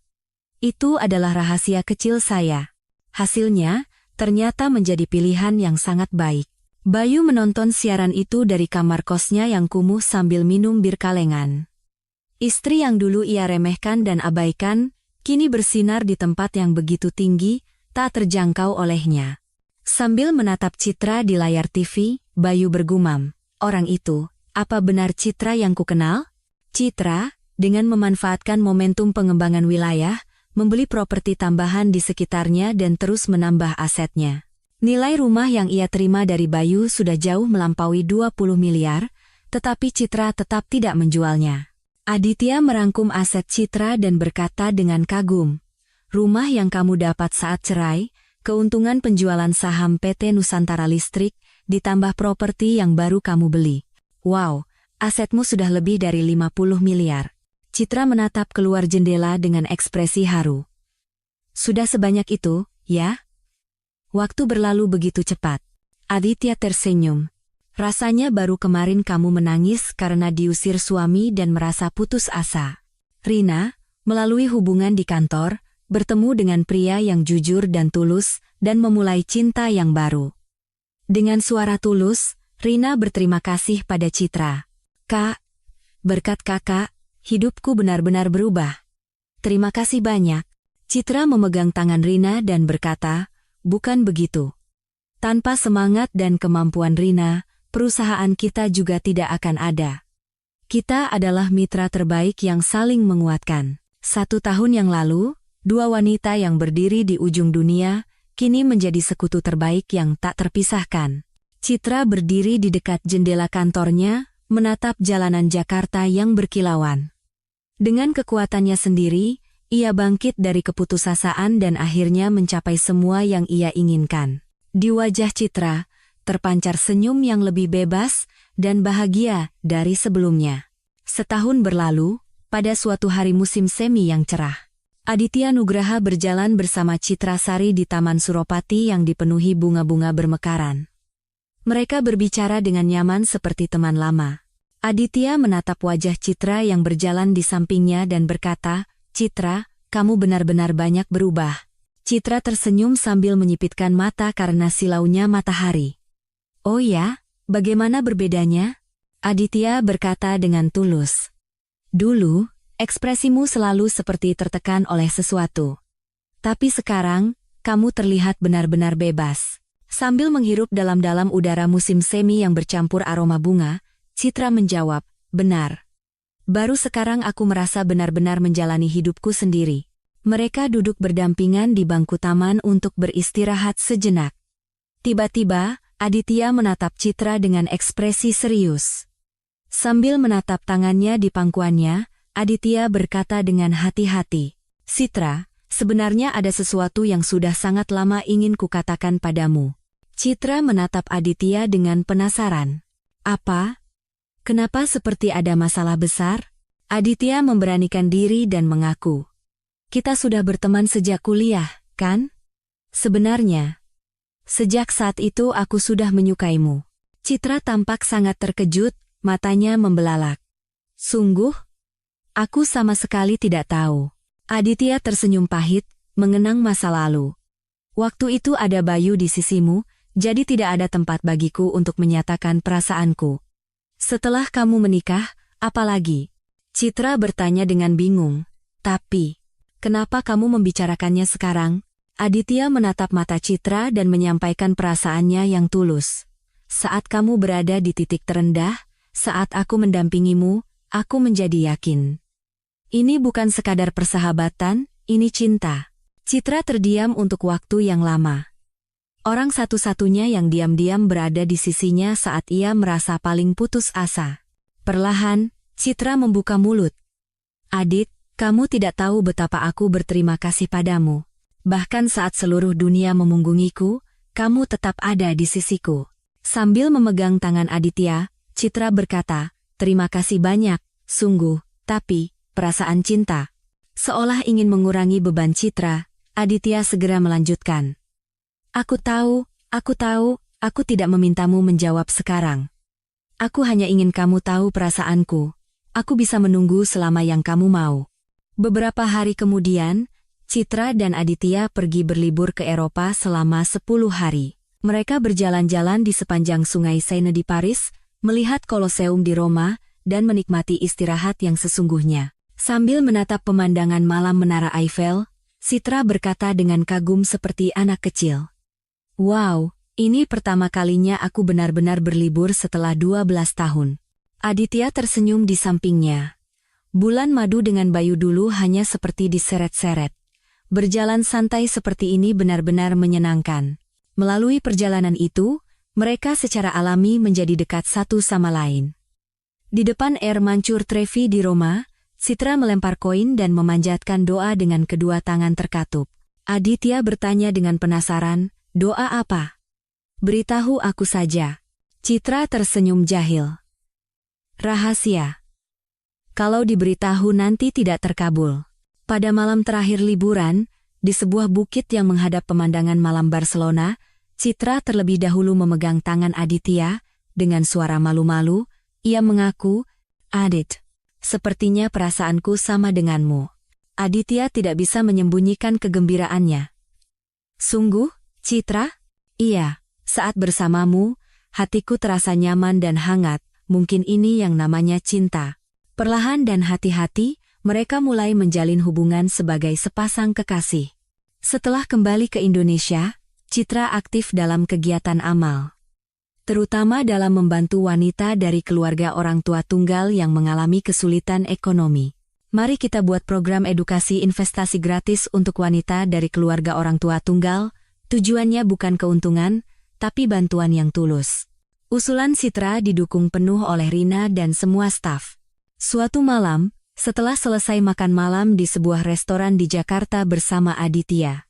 A: Itu adalah rahasia kecil saya. Hasilnya, ternyata menjadi pilihan yang sangat baik. Bayu menonton siaran itu dari kamar kosnya yang kumuh sambil minum bir kalengan. Istri yang dulu ia remehkan dan abaikan, kini bersinar di tempat yang begitu tinggi, tak terjangkau olehnya. Sambil menatap Citra di layar TV, Bayu bergumam, orang itu, apa benar Citra yang kukenal? Citra, dengan memanfaatkan momentum pengembangan wilayah, membeli properti tambahan di sekitarnya dan terus menambah asetnya. Nilai rumah yang ia terima dari Bayu sudah jauh melampaui 20 miliar, tetapi Citra tetap tidak menjualnya. Aditya merangkum aset Citra dan berkata dengan kagum, rumah yang kamu dapat saat cerai, keuntungan penjualan saham PT Nusantara Listrik, ditambah properti yang baru kamu beli. Wow, asetmu sudah lebih dari 50 miliar. Citra menatap keluar jendela dengan ekspresi haru. Sudah sebanyak itu, ya? Waktu berlalu begitu cepat. Aditya tersenyum. Rasanya baru kemarin kamu menangis karena diusir suami dan merasa putus asa. Rina, melalui hubungan di kantor, bertemu dengan pria yang jujur dan tulus, dan memulai cinta yang baru. Dengan suara tulus, Rina berterima kasih pada Citra. Kak, berkat kakak, hidupku benar-benar berubah. Terima kasih banyak. Citra memegang tangan Rina dan berkata, bukan begitu. Tanpa semangat dan kemampuan Rina, perusahaan kita juga tidak akan ada. Kita adalah mitra terbaik yang saling menguatkan. 1 tahun yang lalu, 2 wanita yang berdiri di ujung dunia, kini menjadi sekutu terbaik yang tak terpisahkan. Citra berdiri di dekat jendela kantornya, menatap jalanan Jakarta yang berkilauan. Dengan kekuatannya sendiri, ia bangkit dari keputusasaan dan akhirnya mencapai semua yang ia inginkan. Di wajah Citra, terpancar senyum yang lebih bebas dan bahagia dari sebelumnya. Setahun berlalu, pada suatu hari musim semi yang cerah, Aditya Nugraha berjalan bersama Citra Sari di Taman Suropati yang dipenuhi bunga-bunga bermekaran. Mereka berbicara dengan nyaman seperti teman lama. Aditya menatap wajah Citra yang berjalan di sampingnya dan berkata, Citra, kamu benar-benar banyak berubah. Citra tersenyum sambil menyipitkan mata karena silaunya matahari. Oh ya, bagaimana berbedanya? Aditya berkata dengan tulus. Dulu, ekspresimu selalu seperti tertekan oleh sesuatu. Tapi sekarang, kamu terlihat benar-benar bebas. Sambil menghirup dalam-dalam udara musim semi yang bercampur aroma bunga, Citra menjawab, benar. Baru sekarang aku merasa benar-benar menjalani hidupku sendiri. Mereka duduk berdampingan di bangku taman untuk beristirahat sejenak. Tiba-tiba, Aditya menatap Citra dengan ekspresi serius. Sambil menatap tangannya di pangkuannya, Aditya berkata dengan hati-hati, Citra, sebenarnya ada sesuatu yang sudah sangat lama ingin kukatakan padamu. Citra menatap Aditya dengan penasaran. Apa? Kenapa seperti ada masalah besar? Aditya memberanikan diri dan mengaku. Kita sudah berteman sejak kuliah, kan? Sebenarnya, sejak saat itu aku sudah menyukaimu. Citra tampak sangat terkejut, matanya membelalak. Sungguh? Aku sama sekali tidak tahu. Aditya tersenyum pahit, mengenang masa lalu. Waktu itu ada Bayu di sisimu, jadi tidak ada tempat bagiku untuk menyatakan perasaanku. Setelah kamu menikah, apalagi? Citra bertanya dengan bingung. Tapi, kenapa kamu membicarakannya sekarang? Aditya menatap mata Citra dan menyampaikan perasaannya yang tulus. Saat kamu berada di titik terendah, saat aku mendampingimu, aku menjadi yakin. Ini bukan sekadar persahabatan, ini cinta. Citra terdiam untuk waktu yang lama. Orang satu-satunya yang diam-diam berada di sisinya saat ia merasa paling putus asa. Perlahan, Citra membuka mulut. Adit, kamu tidak tahu betapa aku berterima kasih padamu. Bahkan saat seluruh dunia memunggungiku, kamu tetap ada di sisiku. Sambil memegang tangan Aditya, Citra berkata, terima kasih banyak, sungguh, tapi, perasaan cinta. Seolah ingin mengurangi beban Citra, Aditya segera melanjutkan. Aku tahu, aku tidak memintamu menjawab sekarang. Aku hanya ingin kamu tahu perasaanku. Aku bisa menunggu selama yang kamu mau. Beberapa hari kemudian, Citra dan Aditya pergi berlibur ke Eropa selama 10 hari. Mereka berjalan-jalan di sepanjang sungai Seine di Paris, melihat Koloseum di Roma, dan menikmati istirahat yang sesungguhnya. Sambil menatap pemandangan malam Menara Eiffel, Citra berkata dengan kagum seperti anak kecil. Wow, ini pertama kalinya aku benar-benar berlibur setelah 12 tahun. Aditya tersenyum di sampingnya. Bulan madu dengan Bayu dulu hanya seperti diseret-seret. Berjalan santai seperti ini benar-benar menyenangkan. Melalui perjalanan itu, mereka secara alami menjadi dekat satu sama lain. Di depan Air Mancur Trevi di Roma, Citra melempar koin dan memanjatkan doa dengan kedua tangan terkatup. Aditya bertanya dengan penasaran, doa apa? Beritahu aku saja. Citra tersenyum jahil. Rahasia. Kalau diberitahu nanti tidak terkabul. Pada malam terakhir liburan, di sebuah bukit yang menghadap pemandangan malam Barcelona, Citra terlebih dahulu memegang tangan Aditya. Dengan suara malu-malu, ia mengaku, Adit, sepertinya perasaanku sama denganmu. Aditya tidak bisa menyembunyikan kegembiraannya. Sungguh, Citra? Iya, saat bersamamu, hatiku terasa nyaman dan hangat, mungkin ini yang namanya cinta. Perlahan dan hati-hati, mereka mulai menjalin hubungan sebagai sepasang kekasih. Setelah kembali ke Indonesia, Citra aktif dalam kegiatan amal. Terutama dalam membantu wanita dari keluarga orang tua tunggal yang mengalami kesulitan ekonomi. Mari kita buat program edukasi investasi gratis untuk wanita dari keluarga orang tua tunggal. Tujuannya bukan keuntungan, tapi bantuan yang tulus. Usulan Citra didukung penuh oleh Rina dan semua staf. Suatu malam, setelah selesai makan malam di sebuah restoran di Jakarta bersama Aditya,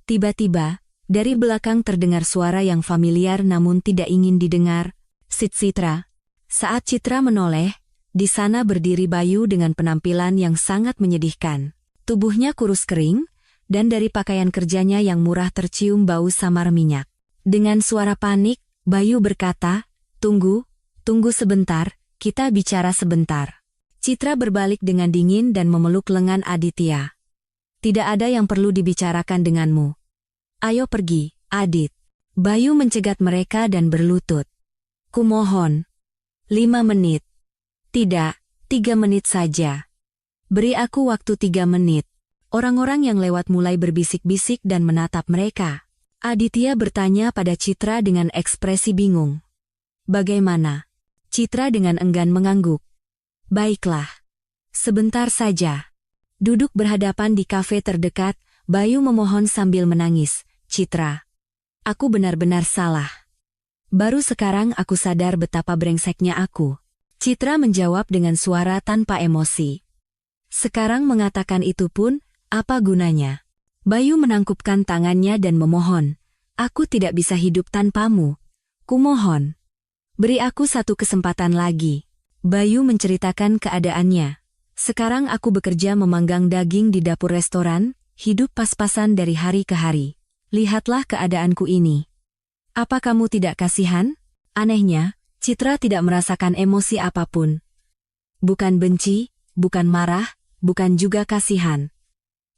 A: tiba-tiba, dari belakang terdengar suara yang familiar namun tidak ingin didengar, Citra. Saat Citra menoleh, di sana berdiri Bayu dengan penampilan yang sangat menyedihkan. Tubuhnya kurus kering, dan dari pakaian kerjanya yang murah tercium bau samar minyak. Dengan suara panik, Bayu berkata, tunggu sebentar, kita bicara sebentar. Citra berbalik dengan dingin dan memeluk lengan Aditya. Tidak ada yang perlu dibicarakan denganmu. Ayo pergi, Adit. Bayu mencegat mereka dan berlutut. Kumohon. 5 menit. Tidak, 3 menit saja. Beri aku waktu 3 menit. Orang-orang yang lewat mulai berbisik-bisik dan menatap mereka. Aditya bertanya pada Citra dengan ekspresi bingung. Bagaimana? Citra dengan enggan mengangguk. Baiklah. Sebentar saja. Duduk berhadapan di kafe terdekat, Bayu memohon sambil menangis. Citra. Aku benar-benar salah. Baru sekarang aku sadar betapa brengseknya aku. Citra menjawab dengan suara tanpa emosi. Sekarang mengatakan itu pun, apa gunanya? Bayu menangkupkan tangannya dan memohon. Aku tidak bisa hidup tanpamu. Kumohon. Beri aku satu kesempatan lagi. Bayu menceritakan keadaannya. Sekarang aku bekerja memanggang daging di dapur restoran, hidup pas-pasan dari hari ke hari. Lihatlah keadaanku ini. Apa kamu tidak kasihan? Anehnya, Citra tidak merasakan emosi apapun. Bukan benci, bukan marah, bukan juga kasihan.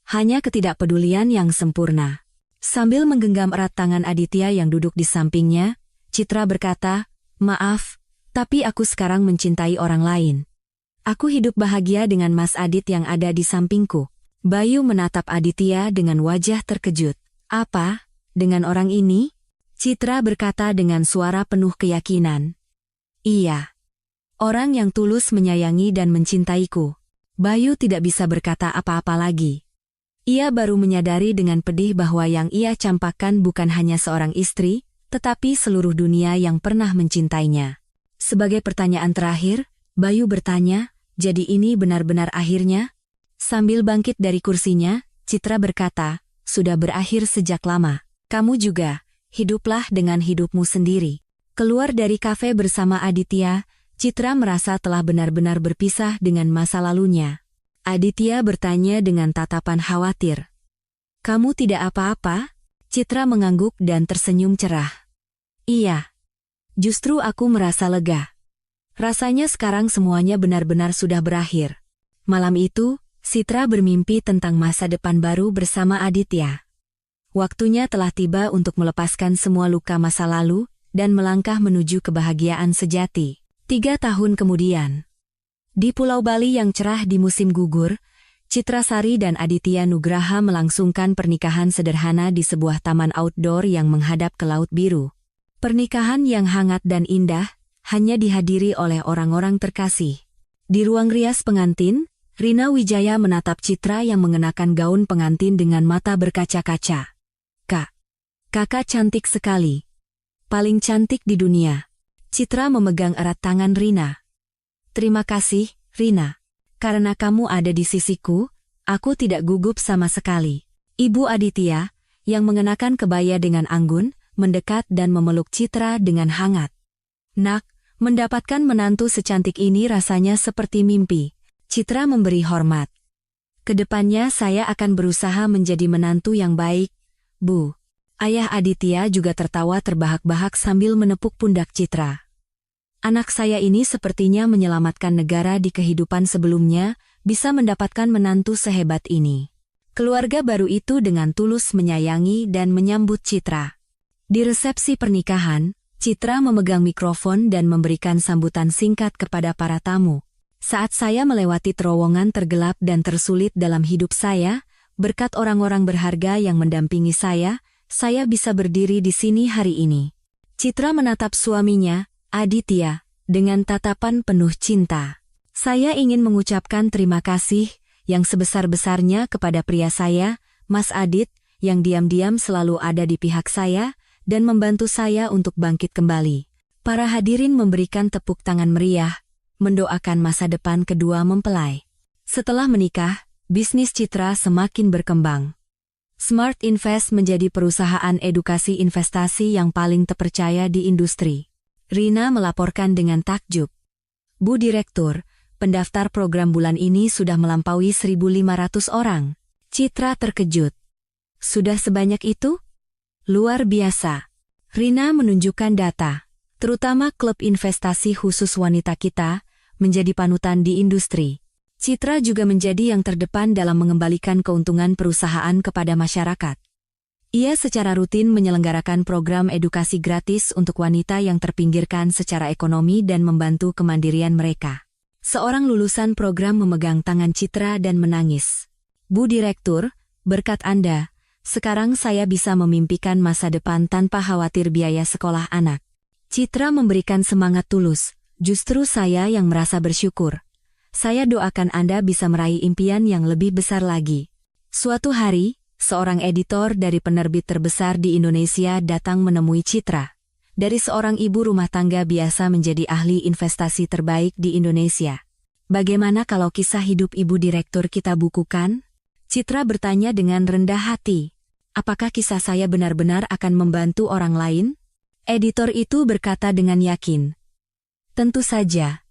A: Hanya ketidakpedulian yang sempurna. Sambil menggenggam erat tangan Aditya yang duduk di sampingnya, Citra berkata, maaf, tapi aku sekarang mencintai orang lain. Aku hidup bahagia dengan Mas Adit yang ada di sampingku. Bayu menatap Aditya dengan wajah terkejut. Apa? Dengan orang ini? Citra berkata dengan suara penuh keyakinan. Iya. Orang yang tulus menyayangi dan mencintaiku. Bayu tidak bisa berkata apa-apa lagi. Ia baru menyadari dengan pedih bahwa yang ia campakkan bukan hanya seorang istri, tetapi seluruh dunia yang pernah mencintainya. Sebagai pertanyaan terakhir, Bayu bertanya, jadi ini benar-benar akhirnya? Sambil bangkit dari kursinya, Citra berkata, sudah berakhir sejak lama. Kamu juga, hiduplah dengan hidupmu sendiri. Keluar dari kafe bersama Aditya, Citra merasa telah benar-benar berpisah dengan masa lalunya. Aditya bertanya dengan tatapan khawatir. Kamu tidak apa-apa? Citra mengangguk dan tersenyum cerah. Iya. Justru aku merasa lega. Rasanya sekarang semuanya benar-benar sudah berakhir. Malam itu, Citra bermimpi tentang masa depan baru bersama Aditya. Waktunya telah tiba untuk melepaskan semua luka masa lalu dan melangkah menuju kebahagiaan sejati. 3 tahun kemudian. Di Pulau Bali yang cerah di musim gugur, Citra Sari dan Aditya Nugraha melangsungkan pernikahan sederhana di sebuah taman outdoor yang menghadap ke Laut Biru. Pernikahan yang hangat dan indah, hanya dihadiri oleh orang-orang terkasih. Di ruang rias pengantin, Rina Wijaya menatap Citra yang mengenakan gaun pengantin dengan mata berkaca-kaca. Kakak cantik sekali. Paling cantik di dunia. Citra memegang erat tangan Rina. Terima kasih, Rina. Karena kamu ada di sisiku, aku tidak gugup sama sekali. Ibu Aditya, yang mengenakan kebaya dengan anggun, mendekat dan memeluk Citra dengan hangat. Nak, mendapatkan menantu secantik ini rasanya seperti mimpi. Citra memberi hormat. Kedepannya saya akan berusaha menjadi menantu yang baik, Bu. Ayah Aditya juga tertawa terbahak-bahak sambil menepuk pundak Citra. Anak saya ini sepertinya menyelamatkan negara di kehidupan sebelumnya, bisa mendapatkan menantu sehebat ini. Keluarga baru itu dengan tulus menyayangi dan menyambut Citra. Di resepsi pernikahan, Citra memegang mikrofon dan memberikan sambutan singkat kepada para tamu. Saat saya melewati terowongan tergelap dan tersulit dalam hidup saya, berkat orang-orang berharga yang mendampingi saya bisa berdiri di sini hari ini. Citra menatap suaminya, Aditya, dengan tatapan penuh cinta. Saya ingin mengucapkan terima kasih yang sebesar-besarnya kepada pria saya, Mas Adit, yang diam-diam selalu ada di pihak saya dan membantu saya untuk bangkit kembali. Para hadirin memberikan tepuk tangan meriah, mendoakan masa depan kedua mempelai. Setelah menikah, bisnis Citra semakin berkembang. Smart Invest menjadi perusahaan edukasi investasi yang paling terpercaya di industri. Rina melaporkan dengan takjub. Bu Direktur, pendaftar program bulan ini sudah melampaui 1.500 orang. Citra terkejut. Sudah sebanyak itu? Luar biasa. Rina menunjukkan data, terutama klub investasi khusus wanita kita, menjadi panutan di industri. Citra juga menjadi yang terdepan dalam mengembalikan keuntungan perusahaan kepada masyarakat. Ia secara rutin menyelenggarakan program edukasi gratis untuk wanita yang terpinggirkan secara ekonomi dan membantu kemandirian mereka. Seorang lulusan program memegang tangan Citra dan menangis. "Bu Direktur, berkat Anda, sekarang saya bisa memimpikan masa depan tanpa khawatir biaya sekolah anak." Citra memberikan semangat tulus. "Justru saya yang merasa bersyukur. Saya doakan Anda bisa meraih impian yang lebih besar lagi." Suatu hari, seorang editor dari penerbit terbesar di Indonesia datang menemui Citra. Dari seorang ibu rumah tangga biasa menjadi ahli investasi terbaik di Indonesia. "Bagaimana kalau kisah hidup Ibu Direktur kita bukukan?" Citra bertanya dengan rendah hati. "Apakah kisah saya benar-benar akan membantu orang lain?" Editor itu berkata dengan yakin. "Tentu saja.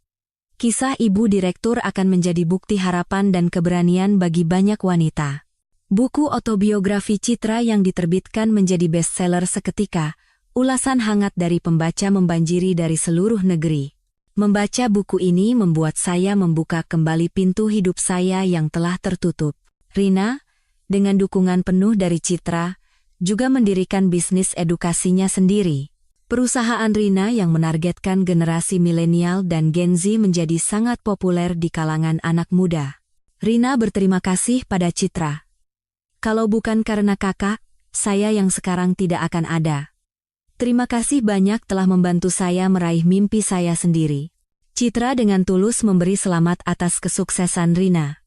A: Kisah Ibu Direktur akan menjadi bukti harapan dan keberanian bagi banyak wanita." Buku autobiografi Citra yang diterbitkan menjadi bestseller seketika. Ulasan hangat dari pembaca membanjiri dari seluruh negeri. Membaca buku ini membuat saya membuka kembali pintu hidup saya yang telah tertutup. Rina, dengan dukungan penuh dari Citra, juga mendirikan bisnis edukasinya sendiri. Perusahaan Rina yang menargetkan generasi milenial dan Gen Z menjadi sangat populer di kalangan anak muda. Rina berterima kasih pada Citra. "Kalau bukan karena kakak, saya yang sekarang tidak akan ada. Terima kasih banyak telah membantu saya meraih mimpi saya sendiri." Citra dengan tulus memberi selamat atas kesuksesan Rina.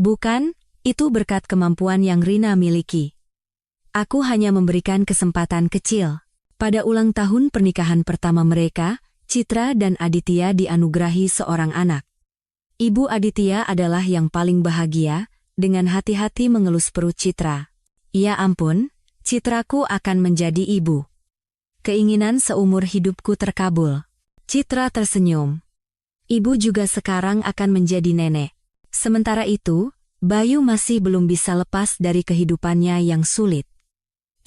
A: "Bukan, itu berkat kemampuan yang Rina miliki. Aku hanya memberikan kesempatan kecil." Pada ulang tahun pernikahan pertama mereka, Citra dan Aditya dianugerahi seorang anak. Ibu Aditya adalah yang paling bahagia, dengan hati-hati mengelus perut Citra. "Ya ampun, Citraku akan menjadi ibu. Keinginan seumur hidupku terkabul." Citra tersenyum. "Ibu juga sekarang akan menjadi nenek." Sementara itu, Bayu masih belum bisa lepas dari kehidupannya yang sulit.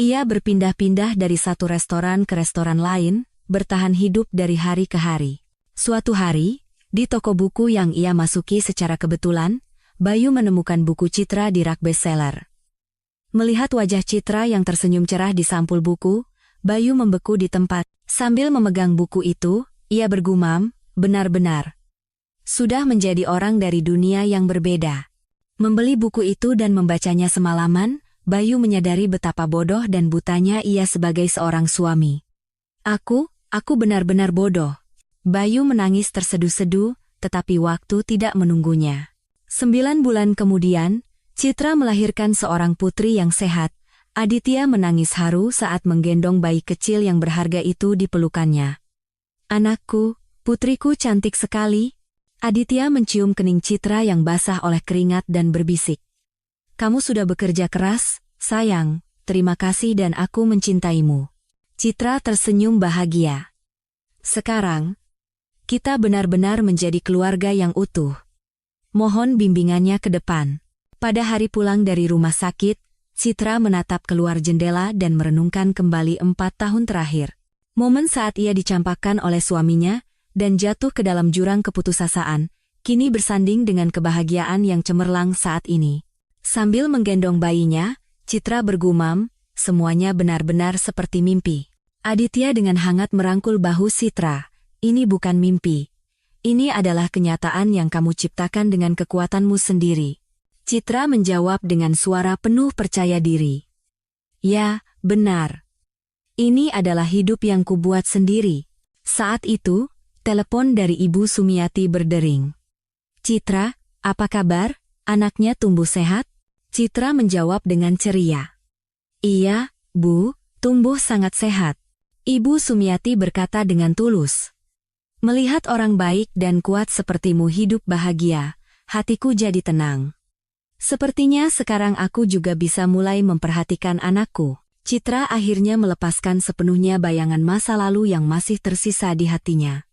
A: Ia berpindah-pindah dari satu restoran ke restoran lain, bertahan hidup dari hari ke hari. Suatu hari, di toko buku yang ia masuki secara kebetulan, Bayu menemukan buku Citra di rak bestseller. Melihat wajah Citra yang tersenyum cerah di sampul buku, Bayu membeku di tempat. Sambil memegang buku itu, ia bergumam, "Benar-benar sudah menjadi orang dari dunia yang berbeda." Membeli buku itu dan membacanya semalaman, Bayu menyadari betapa bodoh dan butanya ia sebagai seorang suami. Aku benar-benar bodoh." Bayu menangis terseduh-seduh, tetapi waktu tidak menunggunya. 9 bulan kemudian, Citra melahirkan seorang putri yang sehat. Aditya menangis haru saat menggendong bayi kecil yang berharga itu di pelukannya. "Anakku, putriku cantik sekali." Aditya mencium kening Citra yang basah oleh keringat dan berbisik. "Kamu sudah bekerja keras, sayang, terima kasih dan aku mencintaimu." Citra tersenyum bahagia. "Sekarang, kita benar-benar menjadi keluarga yang utuh. Mohon bimbingannya ke depan." Pada hari pulang dari rumah sakit, Citra menatap keluar jendela dan merenungkan kembali 4 tahun terakhir. Momen saat ia dicampakkan oleh suaminya dan jatuh ke dalam jurang keputusasaan, kini bersanding dengan kebahagiaan yang cemerlang saat ini. Sambil menggendong bayinya, Citra bergumam, semuanya benar-benar seperti mimpi. Aditya dengan hangat merangkul bahu Citra. "Ini bukan mimpi. Ini adalah kenyataan yang kamu ciptakan dengan kekuatanmu sendiri." Citra menjawab dengan suara penuh percaya diri. "Ya, benar. Ini adalah hidup yang kubuat sendiri." Saat itu, telepon dari Ibu Sumiati berdering. "Citra, apa kabar? Anaknya tumbuh sehat?" Citra menjawab dengan ceria. "Iya, Bu, tumbuh sangat sehat." Ibu Sumiati berkata dengan tulus. "Melihat orang baik dan kuat sepertimu hidup bahagia, hatiku jadi tenang. Sepertinya sekarang aku juga bisa mulai memperhatikan anakku." Citra akhirnya melepaskan sepenuhnya bayangan masa lalu yang masih tersisa di hatinya.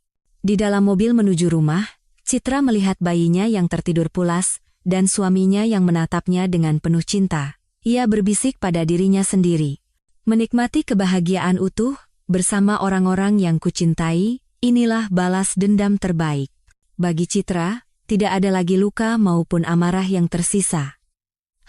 A: Di dalam mobil menuju rumah, Citra melihat bayinya yang tertidur pulas, dan suaminya yang menatapnya dengan penuh cinta. Ia berbisik pada dirinya sendiri. "Menikmati kebahagiaan utuh, bersama orang-orang yang kucintai, inilah balas dendam terbaik." Bagi Citra, tidak ada lagi luka maupun amarah yang tersisa.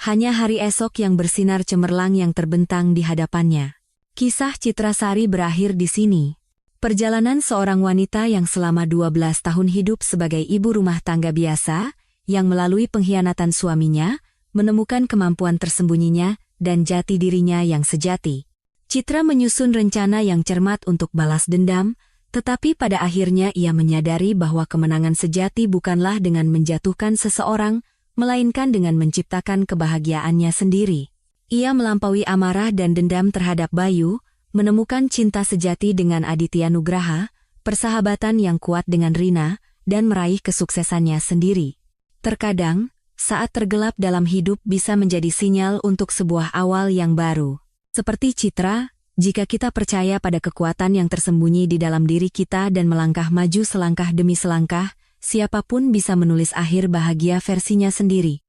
A: Hanya hari esok yang bersinar cemerlang yang terbentang di hadapannya. Kisah Citra Sari berakhir di sini. Perjalanan seorang wanita yang selama 12 tahun hidup sebagai ibu rumah tangga biasa, yang melalui pengkhianatan suaminya, menemukan kemampuan tersembunyinya dan jati dirinya yang sejati. Citra menyusun rencana yang cermat untuk balas dendam, tetapi pada akhirnya ia menyadari bahwa kemenangan sejati bukanlah dengan menjatuhkan seseorang, melainkan dengan menciptakan kebahagiaannya sendiri. Ia melampaui amarah dan dendam terhadap Bayu, menemukan cinta sejati dengan Aditya Nugraha, persahabatan yang kuat dengan Rina, dan meraih kesuksesannya sendiri. Terkadang, saat tergelap dalam hidup bisa menjadi sinyal untuk sebuah awal yang baru. Seperti Citra, jika kita percaya pada kekuatan yang tersembunyi di dalam diri kita dan melangkah maju selangkah demi selangkah, siapapun bisa menulis akhir bahagia versinya sendiri.